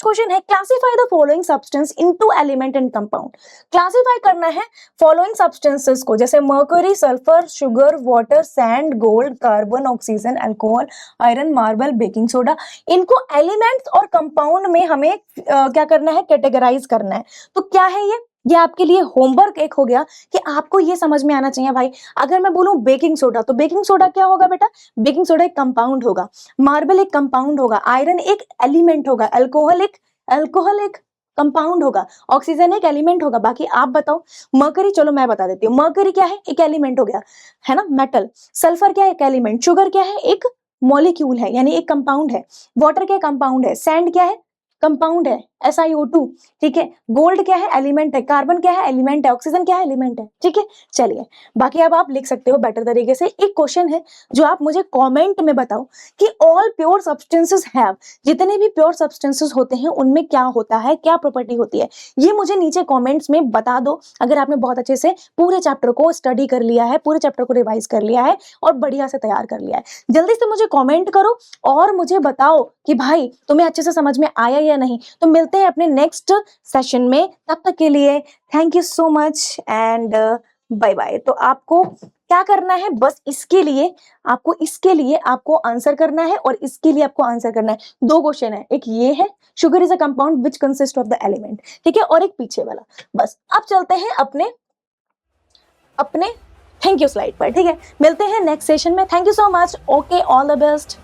क्वेश्चन है classify the following substance into element and compound. Classify करना है फॉलोइंग सब्सटेंसेस को, जैसे mercury, sulphur, sugar, water, sand, gold, carbon, oxygen, alcohol, iron, marble, baking soda, इनको एलिमेंट्स और कंपाउंड में हमें क्या करना है, कैटेगराइज करना है। तो क्या है ये आपके लिए होमवर्क एक हो गया कि आपको ये समझ में आना चाहिए भाई। अगर मैं बोलूं बेकिंग सोडा, तो बेकिंग सोडा क्या होगा बेटा, बेकिंग सोडा एक कंपाउंड होगा, मार्बल एक कंपाउंड होगा, आयरन एक एलिमेंट होगा, अल्कोहल एक कंपाउंड होगा, ऑक्सीजन एक एलिमेंट होगा। बाकी आप बताओ, मर्करी, चलो मैं बता देती हूँ, मर्करी क्या है, एक एलिमेंट हो गया, है ना, मेटल। सल्फर क्या है, एक एलिमेंट। शुगर क्या है, एक मॉलिक्यूल है, यानी एक कंपाउंड है। वाटर क्या कंपाउंड है। सैंड क्या है, कंपाउंड है, SiO2। ठीक है, गोल्ड क्या है, एलिमेंट है। कार्बन क्या है, एलिमेंट है। ऑक्सीजन क्या है, एलिमेंट है। ठीक है, चलिए बाकी अब आप लिख सकते हो बेटर तरीके से। एक क्वेश्चन है जो आप मुझे कमेंट में बताओ कि ऑल प्योर सब्सटेंसेस हैव, जितने भी प्योर सब्सटेंसेस होते हैं उनमें क्या होता है, क्या प्रॉपर्टी होती है, ये मुझे नीचे कमेंट्स में बता दो। अगर आपने बहुत अच्छे से पूरे चैप्टर को स्टडी कर लिया है, पूरे चैप्टर को रिवाइज कर लिया है और बढ़िया से तैयार कर लिया है, जल्दी से मुझे कमेंट करो और मुझे बताओ कि भाई तुम्हें अच्छे से समझ में आया या नहीं। तो मिलते हैं अपने नेक्स्ट सेशन में, तब तक के लिए thank you so much and bye bye. तो आपको क्या करना है, बस इसके लिए आपको आंसर करना है, और इसके लिए आपको आंसर करना है। 2 क्वेश्चन है, एक ये है sugar is a compound which consist of the element, ठीक है, और एक पीछे वाला। बस अब चलते हैं अपने अपने थैंक यू स्लाइड पर, ठीक है। मिलते हैं नेक्स्ट सेशन में। Thank you so much. Okay, all the best.